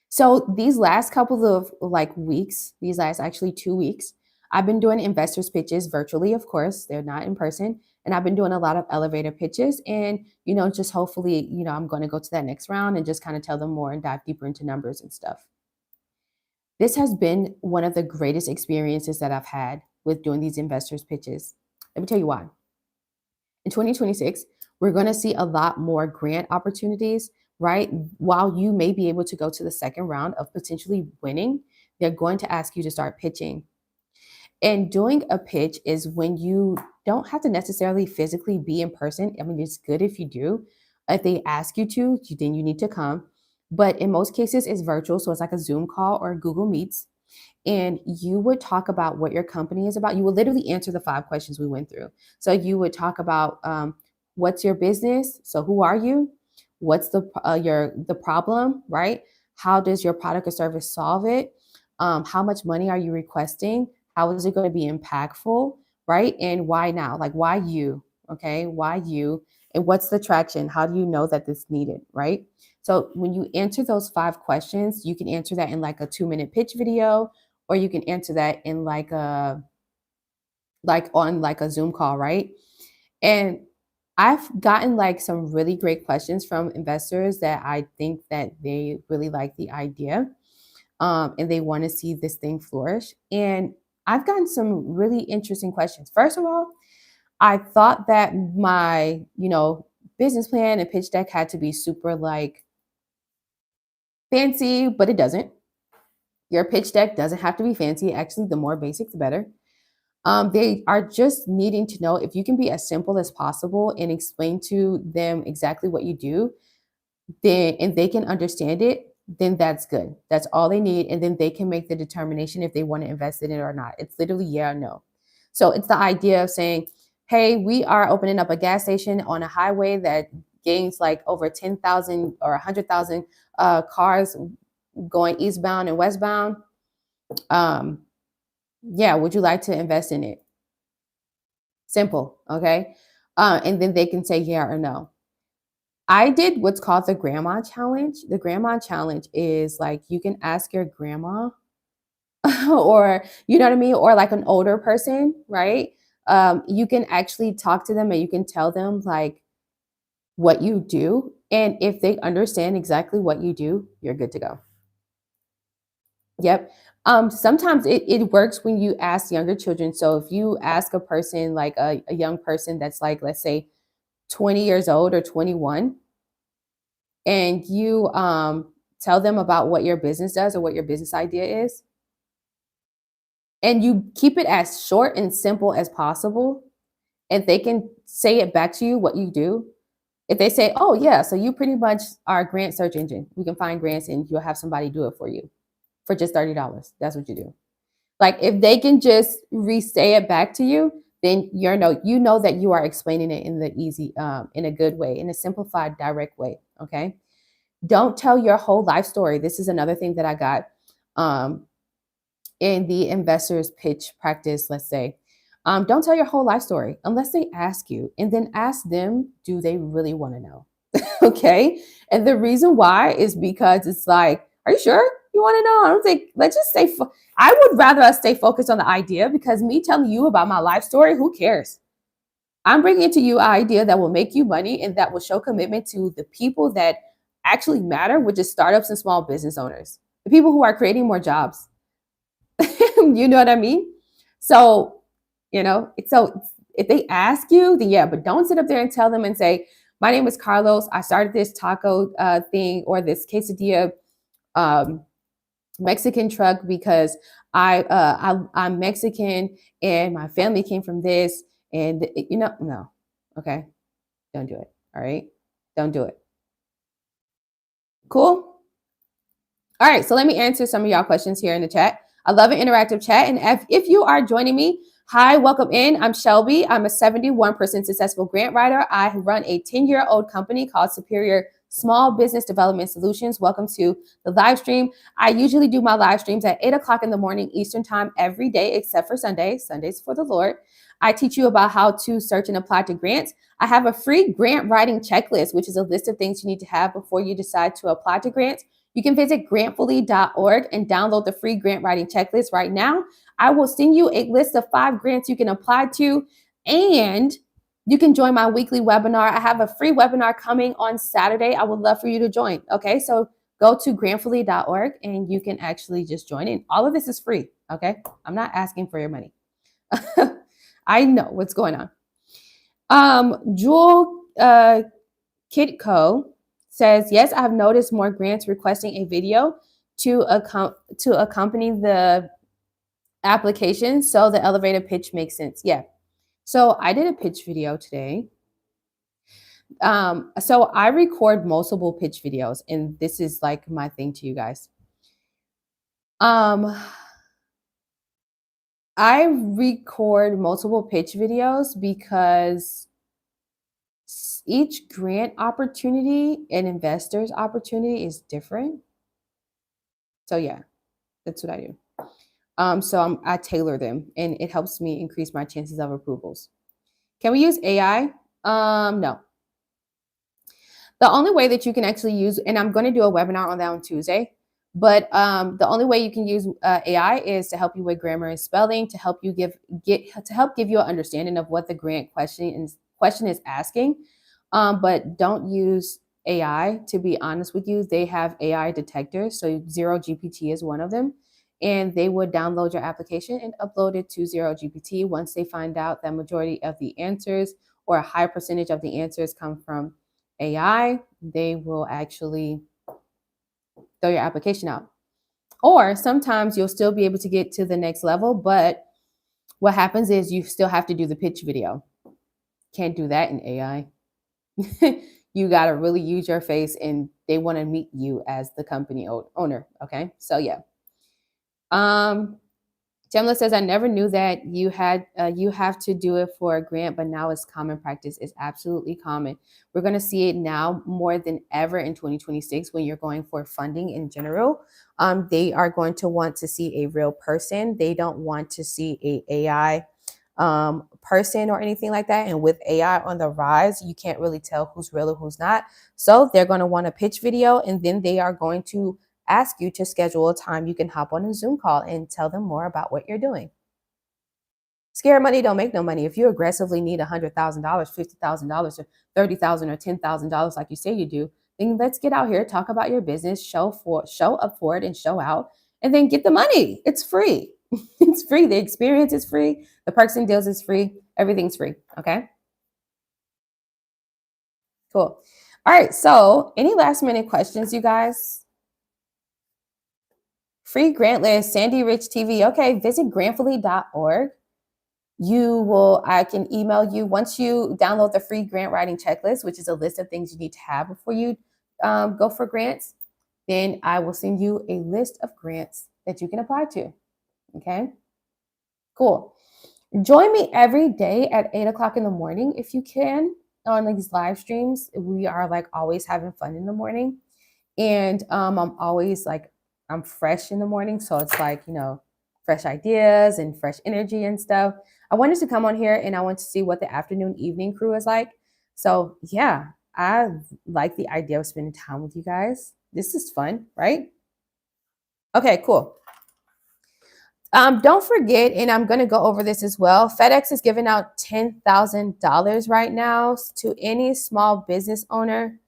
So these last couple of like weeks, these last actually 2 weeks, I've been doing investors pitches virtually, of course, they're not in person. And I've been doing a lot of elevator pitches. And, just hopefully, I'm going to go to that next round and just kind of tell them more and dive deeper into numbers and stuff. This has been one of the greatest experiences that I've had with doing these investors pitches. Let me tell you why. In 2026, we're going to see a lot more grant opportunities, right? While you may be able to go to the second round of potentially winning, they're going to ask you to start pitching. And doing a pitch is when you don't have to necessarily physically be in person. I mean, it's good if you do. If they ask you to, then you need to come. But in most cases, it's virtual. So it's like a Zoom call or Google Meets, and you would talk about what your company is about. You would literally answer the 5 questions we went through. So you would talk about what's your business? So who are you? What's the problem, right? How does your product or service solve it? How much money are you requesting? How is it going to be impactful, right? And why now? Like why you? Okay, why you? And what's the traction? How do you know that this needed, right? So when you answer those 5 questions, you can answer that in like a 2-minute pitch video, or you can answer that in like a Zoom call, right? And I've gotten like some really great questions from investors that I think that they really like the idea, and they want to see this thing flourish. And I've gotten some really interesting questions. First of all, I thought that my business plan and pitch deck had to be super like fancy, but it doesn't. Your pitch deck doesn't have to be fancy. Actually, the more basic, the better. They are just needing to know if you can be as simple as possible and explain to them exactly what you do, then and they can understand it, then that's good. That's all they need. And then they can make the determination if they want to invest in it or not. It's literally yeah or no. So it's the idea of saying, hey, we are opening up a gas station on a highway that gains like over 10,000 or 100,000 cars going eastbound and westbound. Um, yeah, would you like to invest in it? Simple, okay? And then they can say yeah or no. I did what's called the grandma challenge. The grandma challenge is like you can ask your grandma or you know what I mean, or like an older person, right? You can actually talk to them and you can tell them like what you do. And if they understand exactly what you do, you're good to go. Yep. Sometimes it works when you ask younger children. So if you ask a person like a young person that's like, let's say 20 years old or 21, and you tell them about what your business does or what your business idea is, and you keep it as short and simple as possible, and they can say it back to you what you do. If they say, "Oh yeah, so you pretty much are a grant search engine. We can find grants and you'll have somebody do it for you for just $30." That's what you do. Like if they can just re-say it back to you, then you know that you are explaining it in the easy, in a good way, in a simplified, direct way. Okay. Don't tell your whole life story. This is another thing that I got um, in the investors pitch practice, let's say. Don't tell your whole life story unless they ask you, and then ask them, do they really want to know? Okay. And the reason why is because it's like, are you sure you want to know? I don't think, let's just stay. I would rather us stay focused on the idea because me telling you about my life story, who cares? I'm bringing to you an idea that will make you money and that will show commitment to the people that actually matter, which is startups and small business owners, the people who are creating more jobs. You know what I mean? So, so if they ask you, then yeah, but don't sit up there and tell them and say, my name is Carlos. I started this taco thing or this quesadilla um, Mexican truck because I'm Mexican and my family came from this. And, no, okay, don't do it. All right, don't do it. Cool. All right, so let me answer some of y'all questions here in the chat. I love an interactive chat. And if you are joining me, hi, welcome in. I'm Shelby. I'm a 71% successful grant writer. I run a 10-year-old company called Superior Small Business Development Solutions. Welcome to the live stream. I usually do my live streams at 8 o'clock in the morning Eastern time every day, except for Sunday. Sundays for the Lord. I teach you about how to search and apply to grants. I have a free grant writing checklist, which is a list of things you need to have before you decide to apply to grants. You can visit grantfully.org and download the free grant writing checklist right now. I will send you a list of 5 grants you can apply to, and you can join my weekly webinar. I have a free webinar coming on Saturday. I would love for you to join. Okay, so go to grantfully.org and you can actually just join in. All of this is free. Okay, I'm not asking for your money. I know what's going on. Jewel Kitco says, yes, I've noticed more grants requesting a video to accompany the application, so the elevator pitch makes sense. Yeah. So I did a pitch video today. So I record multiple pitch videos, and this is like my thing to you guys. I record multiple pitch videos because each grant opportunity and investor's opportunity is different. So yeah, that's what I do. I tailor them, and it helps me increase my chances of approvals. Can we use AI? No. The only way that you can actually use, and I'm going to do a webinar on that on Tuesday, but the only way you can use AI is to help you with grammar and spelling, to help you give you an understanding of what the grant question is asking. But don't use AI. To be honest with you, they have AI detectors. So Zero GPT is one of them, and they would download your application and upload it to Zero GPT. Once they find out that majority of the answers or a high percentage of the answers come from AI, they will actually throw your application out. Or sometimes you'll still be able to get to the next level, but what happens is you still have to do the pitch video. Can't do that in AI. You got to really use your face, and they want to meet you as the company owner. Okay. So yeah. Jamla says, I never knew that you have to do it for a grant, but now it's common practice. It's absolutely common. We're going to see it now more than ever in 2026 when you're going for funding in general. They are going to want to see a real person. They don't want to see a AI person or anything like that. And with AI on the rise, you can't really tell who's real or who's not. So they're going to want a pitch video, and then they are going to ask you to schedule a time you can hop on a Zoom call and tell them more about what you're doing. Scared money don't make no money. If you aggressively need $100,000, $50,000, or $30,000 or $10,000, like you say you do, then let's get out here, talk about your business, show up for it, and show out, and then get the money. It's free. It's free. The experience is free. The perks and deals is free. Everything's free. Okay. Cool. All right. So, any last minute questions, you guys? Free grant list, Sandy Rich TV. Okay. Visit grantfully.org. I can email you once you download the free grant writing checklist, which is a list of things you need to have before you go for grants. Then I will send you a list of grants that you can apply to. Okay, cool. Join me every day at 8 o'clock in the morning if you can on these live streams. We are like always having fun in the morning. And I'm always like, I'm fresh in the morning. So it's like, fresh ideas and fresh energy and stuff. I wanted to come on here and I want to see what the afternoon evening crew is like. So yeah, I like the idea of spending time with you guys. This is fun, right? Okay, cool. Don't forget, and I'm going to go over this as well. FedEx is giving out $10,000 right now to any small business owner.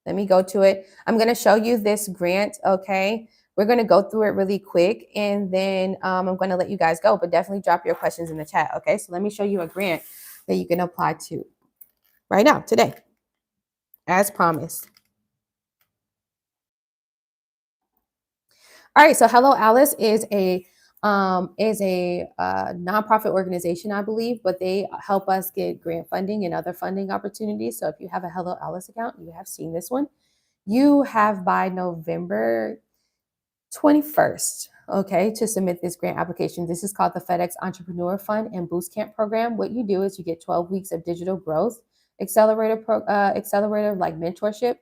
Let me go to it. I'm going to show you this grant, okay? We're going to go through it really quick, and then I'm going to let you guys go, but definitely drop your questions in the chat, okay? So let me show you a grant that you can apply to right now, today, as promised. All right, so Hello Alice is a nonprofit organization, I believe, but they help us get grant funding and other funding opportunities. So if you have a Hello Alice account, you have seen this one. You have by November 21st, okay, to submit this grant application. This is called the FedEx Entrepreneur Fund and Boost Camp Program. What you do is you get 12 weeks of digital growth accelerator like mentorship,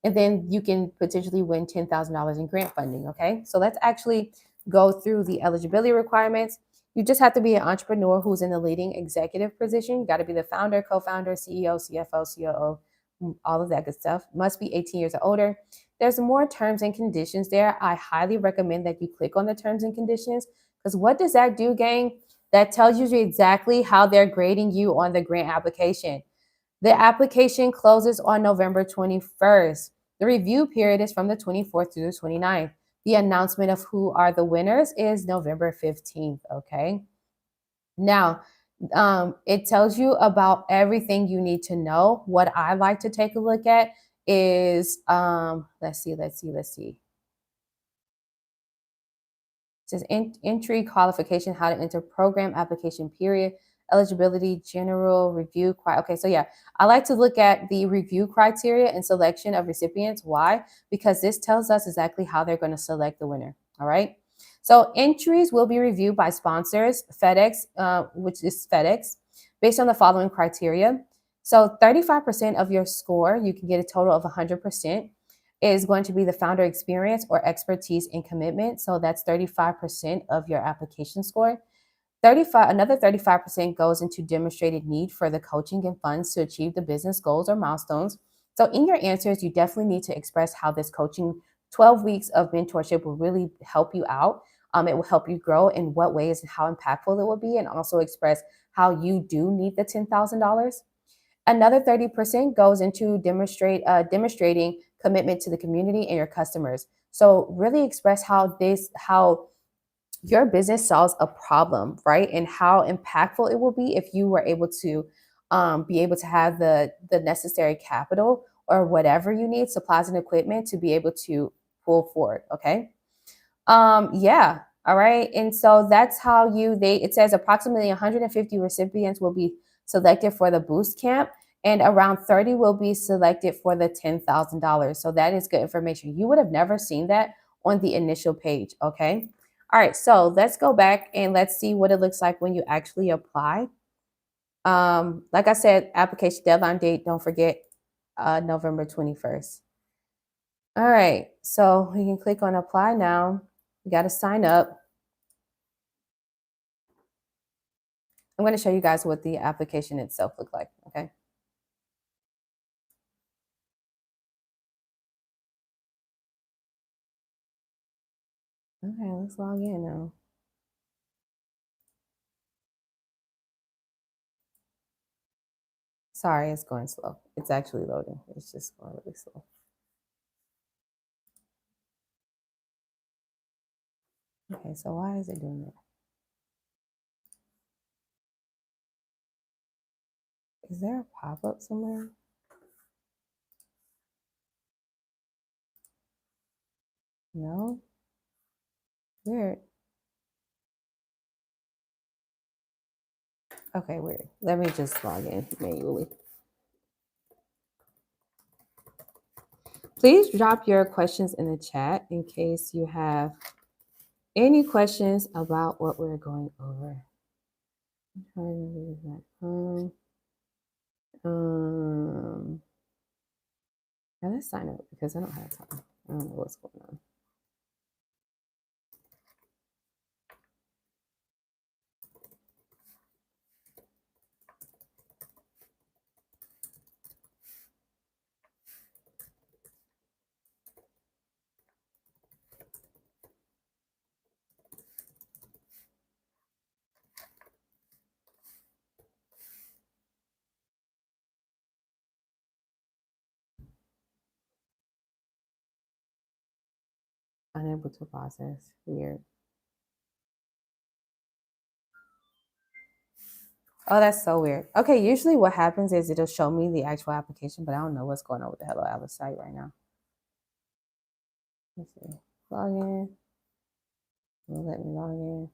and then you can potentially win $10,000 in grant funding, okay? So let's actually go through the eligibility requirements. You just have to be an entrepreneur who's in the leading executive position. You got to be the founder, co-founder, CEO, CFO, COO, all of that good stuff. Must be 18 years or older. There's more terms and conditions there. I highly recommend that you click on the terms and conditions, because what does that do, gang? That tells you exactly how they're grading you on the grant application. The application closes on November 21st. The review period is from the 24th through the 29th. The announcement of who are the winners is November 15th, okay? Now, it tells you about everything you need to know. What I like to take a look at is, let's see. It says entry, qualification, how to enter program, application period, eligibility, general review. Okay, so yeah, I like to look at the review criteria and selection of recipients. Why? Because this tells us exactly how they're going to select the winner. All right. So entries will be reviewed by sponsors, FedEx, which is FedEx, based on the following criteria. So 35% of your score, you can get a total of 100%, is going to be the founder experience or expertise and commitment. So that's 35% of your application score. Another 35% goes into demonstrated need for the coaching and funds to achieve the business goals or milestones. So in your answers, you definitely need to express how this coaching 12 weeks of mentorship will really help you out. It will help you grow, in what ways and how impactful it will be, and also express how you do need the $10,000. Another 30% goes into demonstrating commitment to the community and your customers. So really express how your business solves a problem, right? And how impactful it will be if you were able to have the necessary capital or whatever you need, supplies and equipment, to be able to pull forward. Okay. Yeah. All right. And so that's how it says approximately 150 recipients will be selected for the boost camp, and around 30 will be selected for the $10,000. So that is good information. You would have never seen that on the initial page. Okay. All right. So let's go back and let's see what it looks like when you actually apply. Like I said, application deadline date, don't forget, November 21st. All right. So we can click on apply now. You got to sign up. I'm going to show you guys what the application itself looked like. Okay. Okay, let's log in now. Sorry, it's going slow. It's actually loading. It's just going really slow. Okay, so why is it doing that? Is there a pop-up somewhere? No? Weird. Okay, weird. Let me just log in manually. Please drop your questions in the chat in case you have any questions about what we're going over. I'm trying to use that. Now let's sign up because I don't have time. I don't know what's going on. Unable to process. Weird. Oh, that's so weird. Okay, usually what happens is it'll show me the actual application, but I don't know what's going on with the Hello Alice site right now. Let's see. Log in. Will let me log in.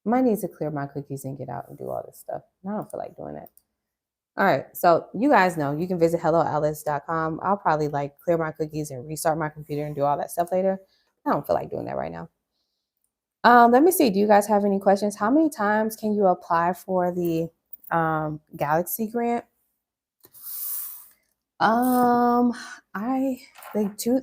Might need to clear my cookies and get out and do all this stuff. I don't feel like doing that. All right, so you guys know you can visit helloalice.com. I'll probably like clear my cookies and restart my computer and do all that stuff later. I don't feel like doing that right now. Let me see. Do you guys have any questions? How many times can you apply for the Galaxy grant? I think you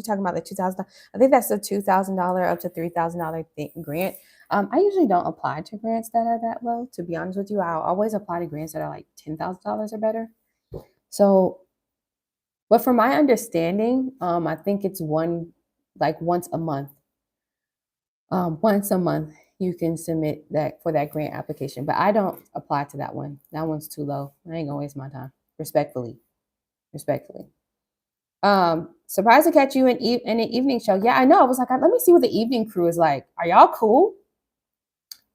talking about the 2,000? I think that's the $2,000 up to $3,000 grant. I usually don't apply to grants that are that low. To be honest with you, I'll always apply to grants that are like $10,000 or better. So, but from my understanding, I think it's once a month. Once a month you can submit that for that grant application, but I don't apply to that one. That one's too low. I ain't gonna waste my time. Respectfully. Surprised to catch you in an evening show. Yeah, I know. I was like, let me see what the evening crew is like. Are y'all cool?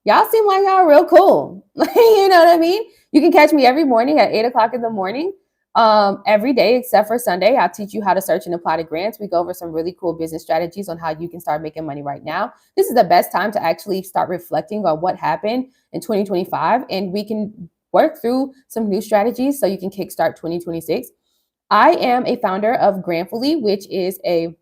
Y'all seem like y'all real cool. You know what I mean? You can catch me every morning at 8 o'clock in the morning. Every day except for Sunday, I'll teach you how to search and apply to grants. We go over some really cool business strategies on how you can start making money right now. This is the best time to actually start reflecting on what happened in 2025, and we can work through some new strategies so you can kickstart 2026. I am a founder of Grantfully, which is a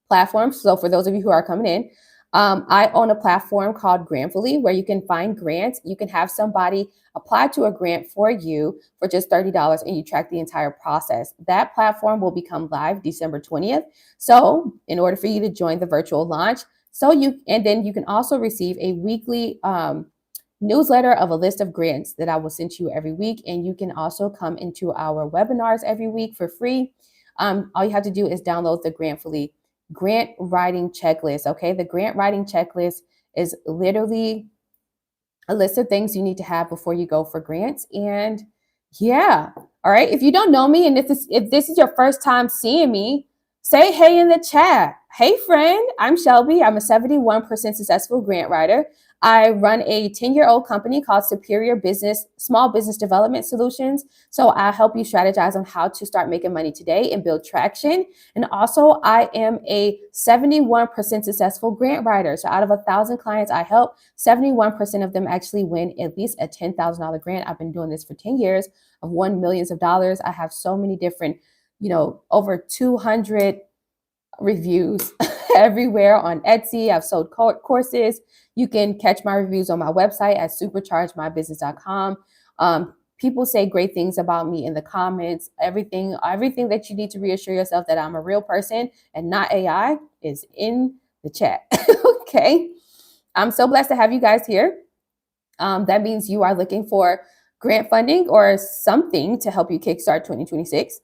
platform. So for those of you who are coming in, I own a platform called Grantfully where you can find grants. You can have somebody apply to a grant for you for just $30 and you track the entire process. That platform will become live December 20th. So in order for you to join the virtual launch, then you can also receive a weekly newsletter of a list of grants that I will send to you every week. And you can also come into our webinars every week for free. All you have to do is download the Grantfully grant writing checklist. Okay. The grant writing checklist is literally a list of things you need to have before you go for grants. And yeah. All right. If you don't know me and if this is your first time seeing me, say hey in the chat. Hey friend, I'm Shelby. I'm a 71% successful grant writer. I run a 10-year-old company called Small Business Development Solutions. So I help you strategize on how to start making money today and build traction. And also I am a 71% successful grant writer. So out of 1,000 clients I help, 71% of them actually win at least a $10,000 grant. I've been doing this for 10 years. I've won millions of dollars. I have so many different, over 200 reviews everywhere on Etsy. I've sold courses. You can catch my reviews on my website at superchargemybusiness.com. People say great things about me in the comments. Everything that you need to reassure yourself that I'm a real person and not AI is in the chat. Okay. I'm so blessed to have you guys here. That means you are looking for grant funding or something to help you kickstart 2026.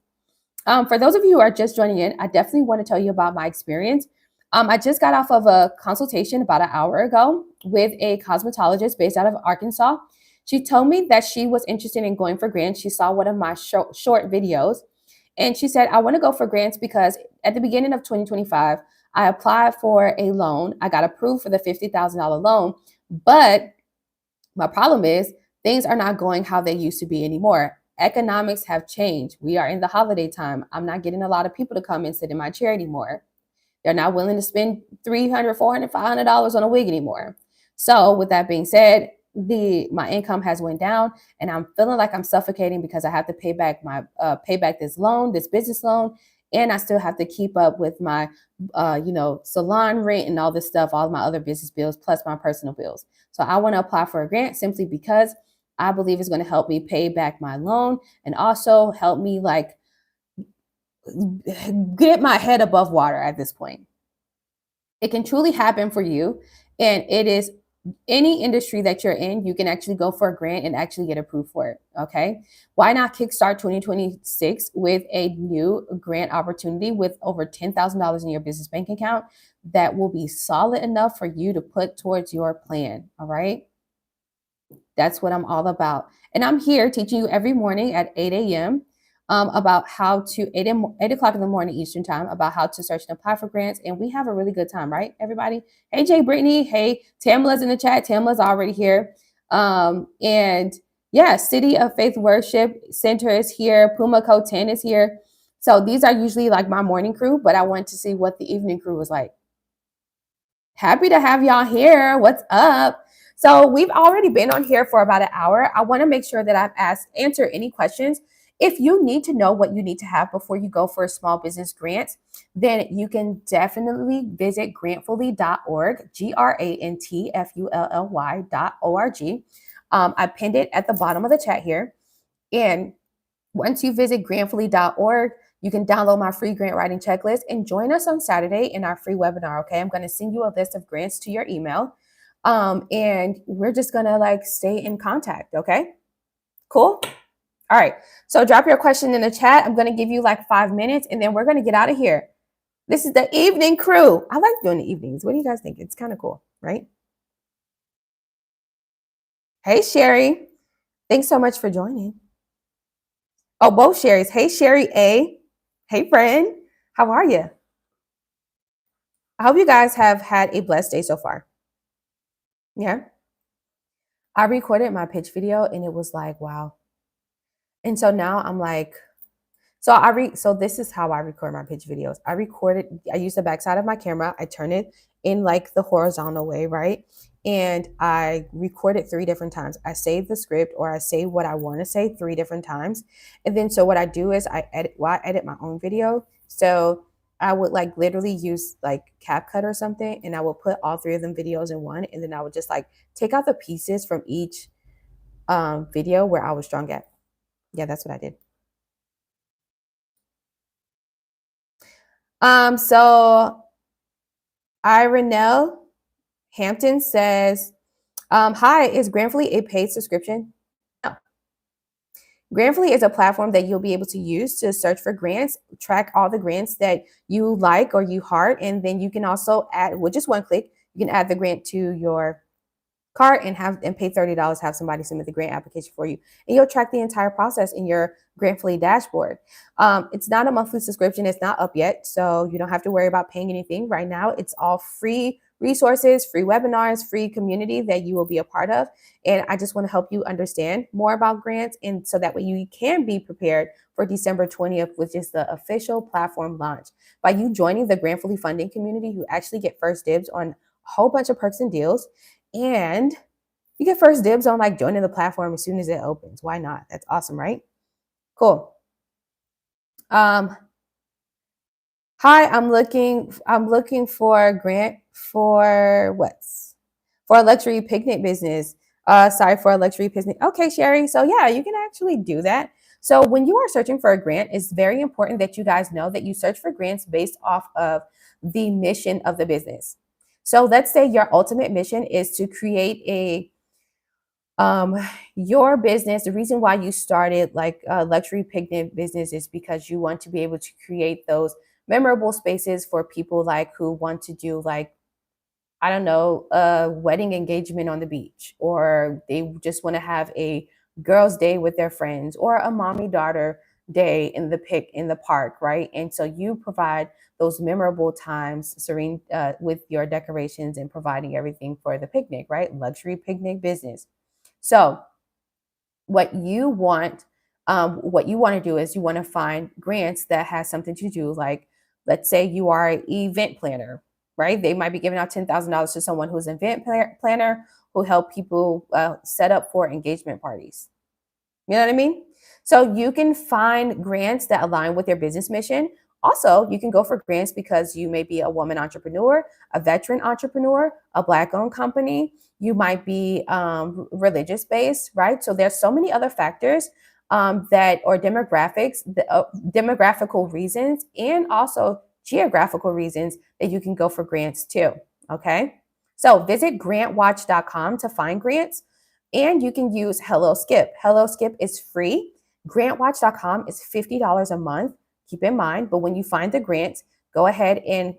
For those of you who are just joining in, I definitely want to tell you about my experience. I just got off of a consultation about an hour ago with a cosmetologist based out of Arkansas. She told me that she was interested in going for grants. She saw one of my short videos and she said, I want to go for grants because at the beginning of 2025, I applied for a loan. I got approved for the $50,000 loan, but my problem is things are not going how they used to be anymore. Economics have changed. We are in the holiday time. I'm not getting a lot of people to come and sit in my chair anymore. They're not willing to spend $300, $400, $500 on a wig anymore. So with that being said, my income has went down and I'm feeling like I'm suffocating because I have to pay back this loan, this business loan, and I still have to keep up with my salon rent and all this stuff, all my other business bills plus my personal bills. So I want to apply for a grant simply because I believe it's going to help me pay back my loan and also help me like get my head above water at this point. It can truly happen for you. And it is any industry that you're in, you can actually go for a grant and actually get approved for it. Okay. Why not kickstart 2026 with a new grant opportunity with over $10,000 in your business bank account that will be solid enough for you to put towards your plan? All right. That's what I'm all about. And I'm here teaching you every morning at 8 a.m. About how to 8 o'clock in the morning Eastern time about how to search and apply for grants. And we have a really good time, right, everybody? Hey, Jay Brittany. Hey, Tamla's in the chat. Tamla's already here. And yeah, City of Faith Worship Center is here. Puma Co 10 is here. So these are usually like my morning crew, but I want to see what the evening crew was like. Happy to have y'all here. What's up? So we've already been on here for about an hour. I want to make sure that I've answered any questions. If you need to know what you need to have before you go for a small business grant, then you can definitely visit grantfully.org, grantfully.org. I pinned it at the bottom of the chat here. And once you visit grantfully.org, you can download my free grant writing checklist and join us on Saturday in our free webinar. Okay. I'm going to send you a list of grants to your email. And we're just going to like stay in contact. Okay. Cool. All right. So drop your question in the chat. I'm going to give you like 5 minutes and then we're going to get out of here. This is the evening crew. I like doing the evenings. What do you guys think? It's kind of cool, right? Hey, Sherry. Thanks so much for joining. Oh, both Sherrys. Hey, Sherry A. Hey, friend. How are you? I hope you guys have had a blessed day so far. Yeah. I recorded my pitch video and it was like, wow. And so now I'm like, so this is how I record my pitch videos. I use the backside of my camera. I turn it in like the horizontal way, right? And I record it 3 different times. I save the script or I say what I want to say 3 different times. And then so what I do is I edit my own video. So I would like literally use like CapCut or something and I will put all 3 of them videos in one. And then I would just like take out the pieces from each video where I was strong at. Yeah, that's what I did. So Irenell Hampton says, hi, is Grantfully a paid subscription? No. Grantfully is a platform that you'll be able to use to search for grants, track all the grants that you like or you heart, and then you can also add, with just one click, you can add the grant to your cart and pay $30, have somebody submit the grant application for you. And you'll track the entire process in your Grantfully dashboard. It's not a monthly subscription. It's not up yet. So you don't have to worry about paying anything right now. It's all free resources, free webinars, free community that you will be a part of. And I just want to help you understand more about grants. And so that way you can be prepared for December 20th, which is the official platform launch. By you joining the Grantfully funding community, you actually get first dibs on a whole bunch of perks and deals. And you get first dibs on like joining the platform as soon as it opens. Why not? That's awesome, right? Cool. Hi, I'm looking for a grant for for a luxury picnic business. Sorry, for a luxury picnic. Okay, Sherry. So yeah, you can actually do that. So when you are searching for a grant, it's very important that you guys know that you search for grants based off of the mission of the business. So let's say your ultimate mission is to create um your business, the reason why you started like a luxury picnic business is because you want to be able to create those memorable spaces for people like who want to do like, I don't know, a wedding engagement on the beach, or they just want to have a girls' day with their friends, or a mommy daughter day in the park, right? And so you provide those memorable times, Serene, with your decorations and providing everything for the picnic, right? Luxury picnic business. So what you want what you want to do is you want to find grants that has something to do, like, let's say you are an event planner, right? They might be giving out $10,000 to someone who's an planner who help people set up for engagement parties. You know what I mean? So you can find grants that align with your business mission. Also, you can go for grants because you may be a woman entrepreneur, a veteran entrepreneur, a Black owned company. You might be religious based, right? So there's so many other factors or demographical reasons, and also geographical reasons that you can go for grants too. Okay. So visit grantwatch.com to find grants, and you can use Hello Skip. Hello Skip is free. Grantwatch.com is $50 a month. Keep in mind, but when you find the grants, go ahead and,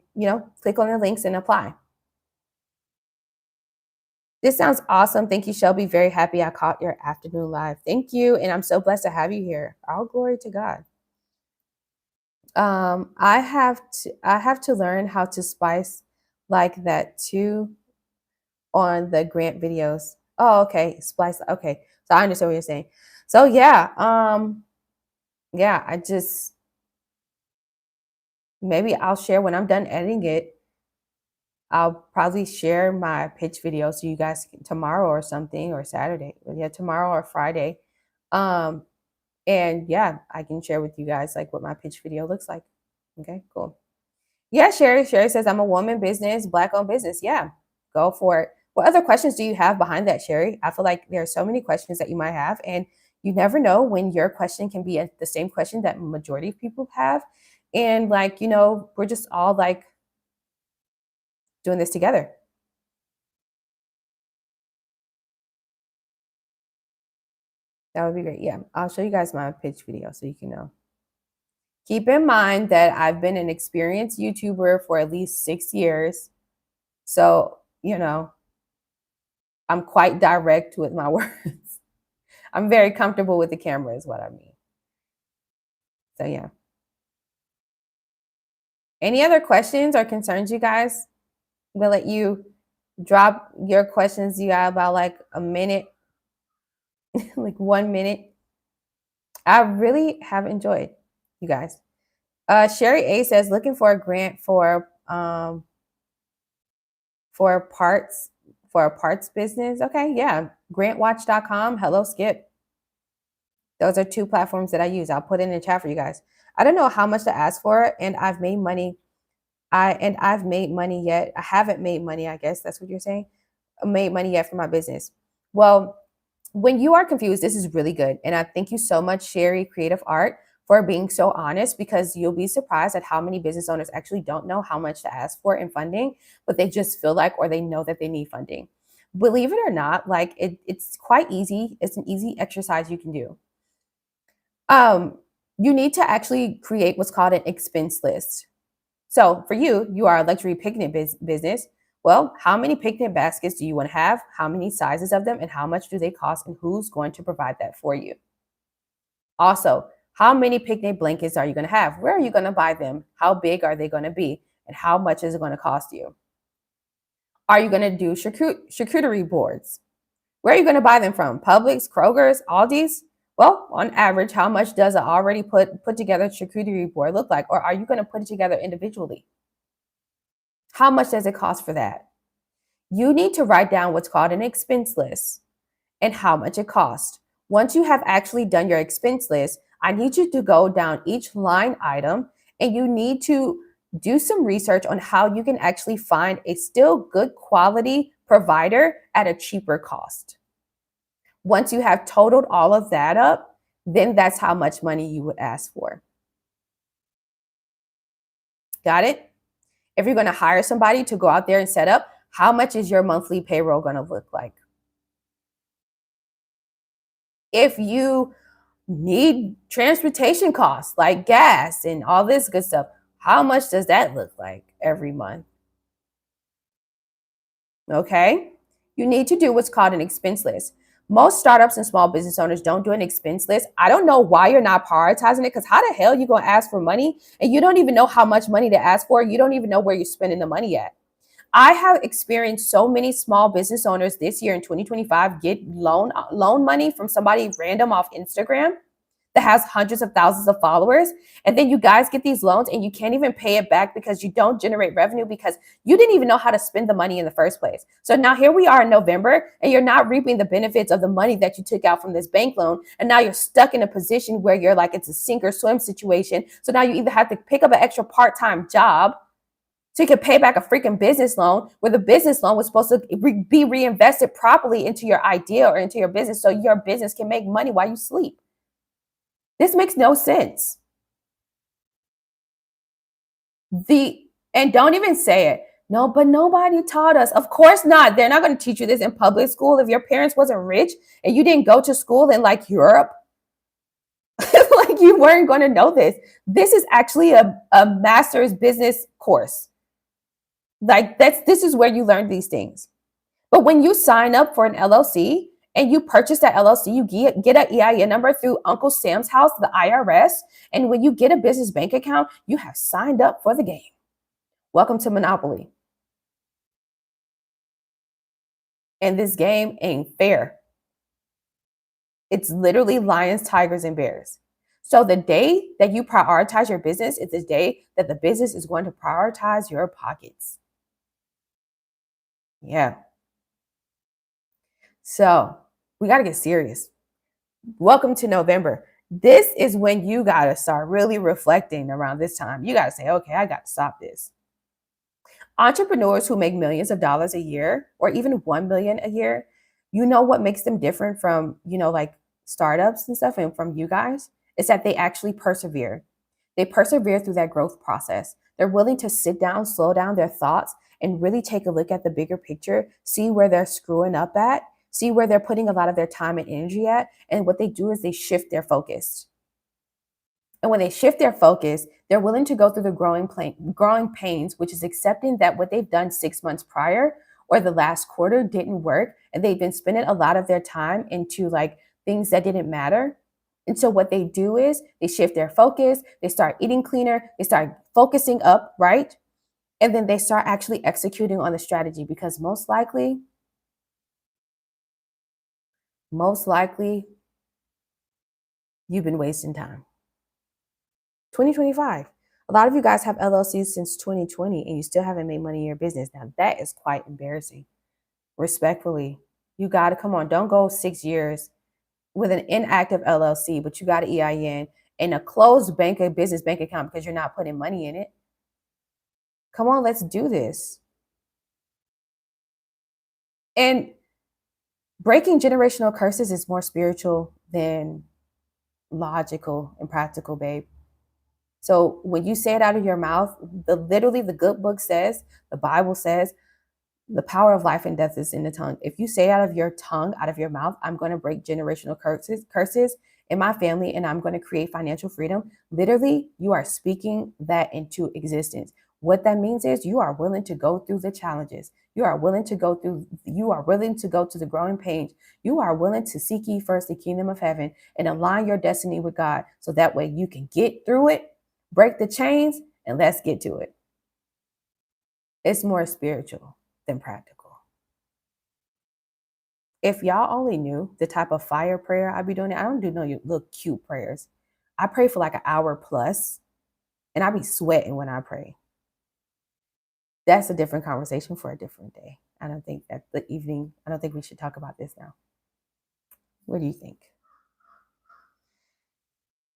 click on the links and apply. This sounds awesome. Thank you, Shelby. Very happy I caught your afternoon live. Thank you. And I'm so blessed to have you here. All glory to God. I have to learn how to spice like that too on the grant videos. Oh, okay. Splice. Okay. So I understand what you're saying. So yeah, I just, maybe I'll share when I'm done editing it. I'll probably share my pitch video so you guys tomorrow or something, or Saturday. Yeah, tomorrow or Friday. Um and yeah, I can share with you guys like what my pitch video looks like. Okay, cool. Yeah, Sherry. Sherry says I'm a woman business, Black owned business. Yeah, go for it. What other questions do you have behind that, Sherry? I feel like there are so many questions that you might have, and you never know when your question can be the same question that majority of people have. And like, we're just all like doing this together. That would be great. Yeah, I'll show you guys my pitch video so you can know. Keep in mind that I've been an experienced YouTuber for at least 6 years. So, I'm quite direct with my words. I'm very comfortable with the camera, is what I mean. So, yeah. Any other questions or concerns, you guys? We'll let you drop your questions. You got about like a minute, like 1 minute. I really have enjoyed you guys. Sherry A says looking for a grant for parts for a parts business. Okay, yeah. Grantwatch.com. Hello Skip. Those are two platforms that I use. I'll put it in the chat for you guys. I don't know how much to ask for, and I've made money. I've made money yet. I haven't made money, I guess that's what you're saying. Made money yet for my business. Well, when you are confused, this is really good. And I thank you so much, Sherry Creative Art, for being so honest, because you'll be surprised at how many business owners actually don't know how much to ask for in funding, but they just feel like, or they know that they need funding. Believe it or not, like it's quite easy. It's an easy exercise you can do. Um, you need to actually create what's called an expense list. So for you, you are a luxury picnic business. Well, how many picnic baskets do you want to have? How many sizes of them? And how much do they cost? And who's going to provide that for you? Also, how many picnic blankets are you going to have? Where are you going to buy them? How big are they going to be? And how much is it going to cost you? Are you going to do charcuterie boards? Where are you going to buy them from? Publix, Kroger's, Aldi's? Well, on average, how much does an already put together charcuterie board look like? Or are you going to put it together individually? How much does it cost for that? You need to write down what's called an expense list and how much it costs. Once you have actually done your expense list, I need you to go down each line item, and you need to do some research on how you can actually find a still good quality provider at a cheaper cost. Once you have totaled all of that up, then that's how much money you would ask for. Got it? If you're going to hire somebody to go out there and set up, how much is your monthly payroll going to look like? If you need transportation costs like gas and all this good stuff, how much does that look like every month? Okay. You need to do what's called an expense list. Most startups and small business owners don't do an expense list. I don't know why you're not prioritizing it, because how the hell are you going to ask for money and you don't even know how much money to ask for? You don't even know where you're spending the money at. I have experienced so many small business owners this year in 2025 get loan money from somebody random off Instagram that has hundreds of thousands of followers. And then you guys get these loans and you can't even pay it back because you don't generate revenue because you didn't even know how to spend the money in the first place. So now here we are in November and you're not reaping the benefits of the money that you took out from this bank loan. And now you're stuck in a position where you're like, it's a sink or swim situation. So now you either have to pick up an extra part-time job so you can pay back a freaking business loan where the business loan was supposed to be reinvested properly into your idea or into your business so your business can make money while you sleep. This makes no sense. And don't even say it. No, but nobody taught us. Of course not. They're not going to teach you this in public school. If your parents wasn't rich and you didn't go to school in like Europe, like you weren't going to know this. This is actually a master's business course. Like this is where you learn these things. But when you sign up for an LLC and you purchase that LLC, you get an EIN number through Uncle Sam's house, the IRS. And when you get a business bank account, you have signed up for the game. Welcome to Monopoly. And this game ain't fair. It's literally lions, tigers, and bears. So the day that you prioritize your business is the day that the business is going to prioritize your pockets. Yeah. So we got to get serious. Welcome to November. This is when you got to start really reflecting around this time. You got to say, okay, I got to stop this. Entrepreneurs who make millions of dollars a year or even 1 million a year, you know what makes them different from, like startups and stuff and from you guys is that they actually persevere. They persevere through that growth process. They're willing to sit down, slow down their thoughts, and really take a look at the bigger picture, see where they're screwing up at, see where they're putting a lot of their time and energy at. And what they do is they shift their focus. And when they shift their focus, they're willing to go through the growing pains, which is accepting that what they've done 6 months prior or the last quarter didn't work. And they've been spending a lot of their time into like things that didn't matter. And so what they do is they shift their focus, they start eating cleaner, they start focusing up, right? And then they start actually executing on the strategy because most likely, you've been wasting time. 2025. A lot of you guys have LLCs since 2020 and you still haven't made money in your business. Now, that is quite embarrassing. Respectfully, you got to come on. Don't go 6 years with an inactive LLC, but you got an EIN and a closed business bank account because you're not putting money in it. Come on, let's do this. And breaking generational curses is more spiritual than logical and practical, babe. So when you say it out of your mouth, literally the good book says, the Bible says, the power of life and death is in the tongue. If you say out of your tongue, out of your mouth, I'm going to break generational curses in my family and I'm going to create financial freedom. Literally, you are speaking that into existence. What that means is you are willing to go through the challenges. You are willing to go to the growing pains. You are willing to seek ye first the kingdom of heaven and align your destiny with God. So that way you can get through it, break the chains, and let's get to it. It's more spiritual than practical. If y'all only knew the type of fire prayer I be doing, I don't do no little cute prayers. I pray for like an hour plus, and I be sweating when I pray. That's a different conversation for a different day. I don't think we should talk about this now. What do you think?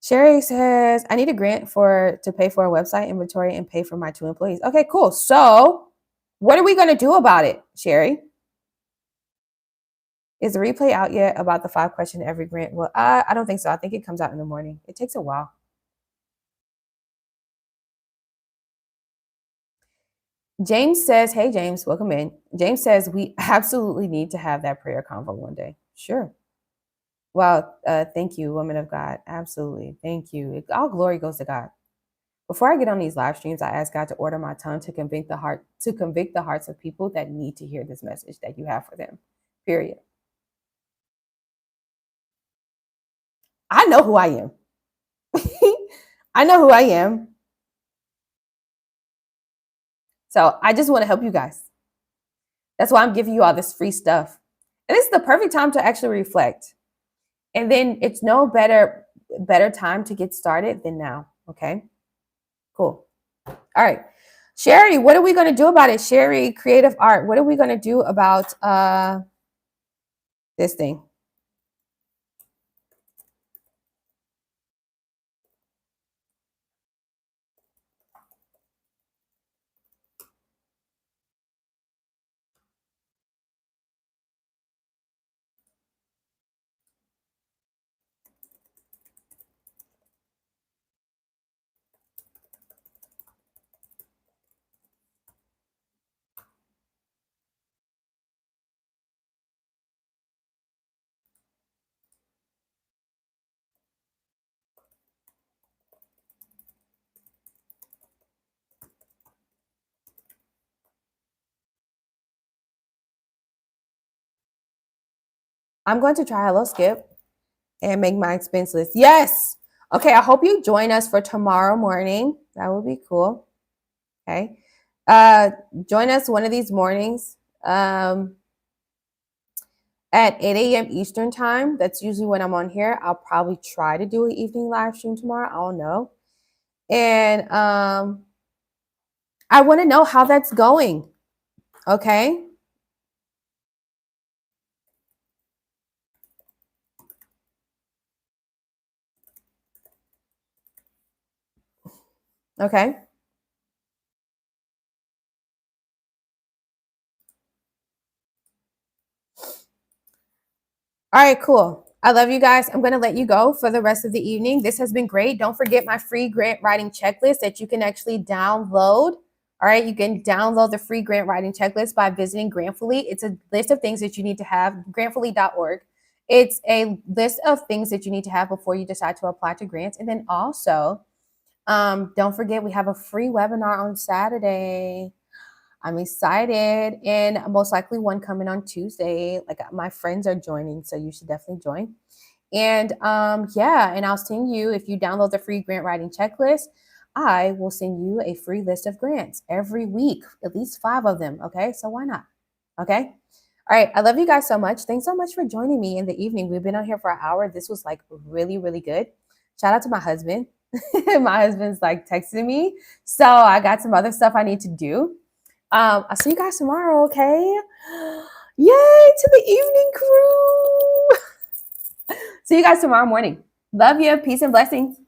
Sherry says, I need a grant to pay for a website inventory and pay for my 2 employees. Okay, cool. So what are we going to do about it, Sherry? Is the replay out yet about the 5-question every grant? Well, I don't think so. I think it comes out in the morning. It takes a while. James says, hey, James, welcome in. James says, we absolutely need to have that prayer convo one day. Sure. Well, thank you, woman of God. Absolutely. Thank you. All glory goes to God. Before I get on these live streams, I ask God to order my tongue to convict the hearts of people that need to hear this message that you have for them. Period. I know who I am. I know who I am. So I just want to help you guys. That's why I'm giving you all this free stuff. And this is the perfect time to actually reflect. And then it's no better time to get started than now. Okay. Cool. All right. Sherry, what are we going to do about it? Sherry, creative art. What are we going to do about this thing? I'm going to try Hello Skip and make my expense list. Yes. Okay. I hope you join us for tomorrow morning. That would be cool. Okay. Join us one of these mornings at 8 a.m. Eastern time. That's usually when I'm on here. I'll probably try to do an evening live stream tomorrow. I don't know. And I want to know how that's going. Okay. Okay. All right, cool. I love you guys. I'm going to let you go for the rest of the evening. This has been great. Don't forget my free grant writing checklist that you can actually download. All right, you can download the free grant writing checklist by visiting Grantfully. It's a list of things that you need to have, grantfully.org. It's a list of things that you need to have before you decide to apply to grants. And then also, don't forget we have a free webinar on Saturday. I'm excited, and most likely one coming on Tuesday. Like my friends are joining, so you should definitely join. And yeah, and I'll send you, if you download the free grant writing checklist, I will send you a free list of grants every week, at least 5 of them. Okay, so why not? Okay. All right. I love you guys so much. Thanks so much for joining me in the evening. We've been on here for an hour. This was like really, really good. Shout out to my husband. My husband's like texting me. So I got some other stuff I need to do. I'll see you guys tomorrow, okay? Yay to the evening crew. See you guys tomorrow morning. Love you. Peace and blessings.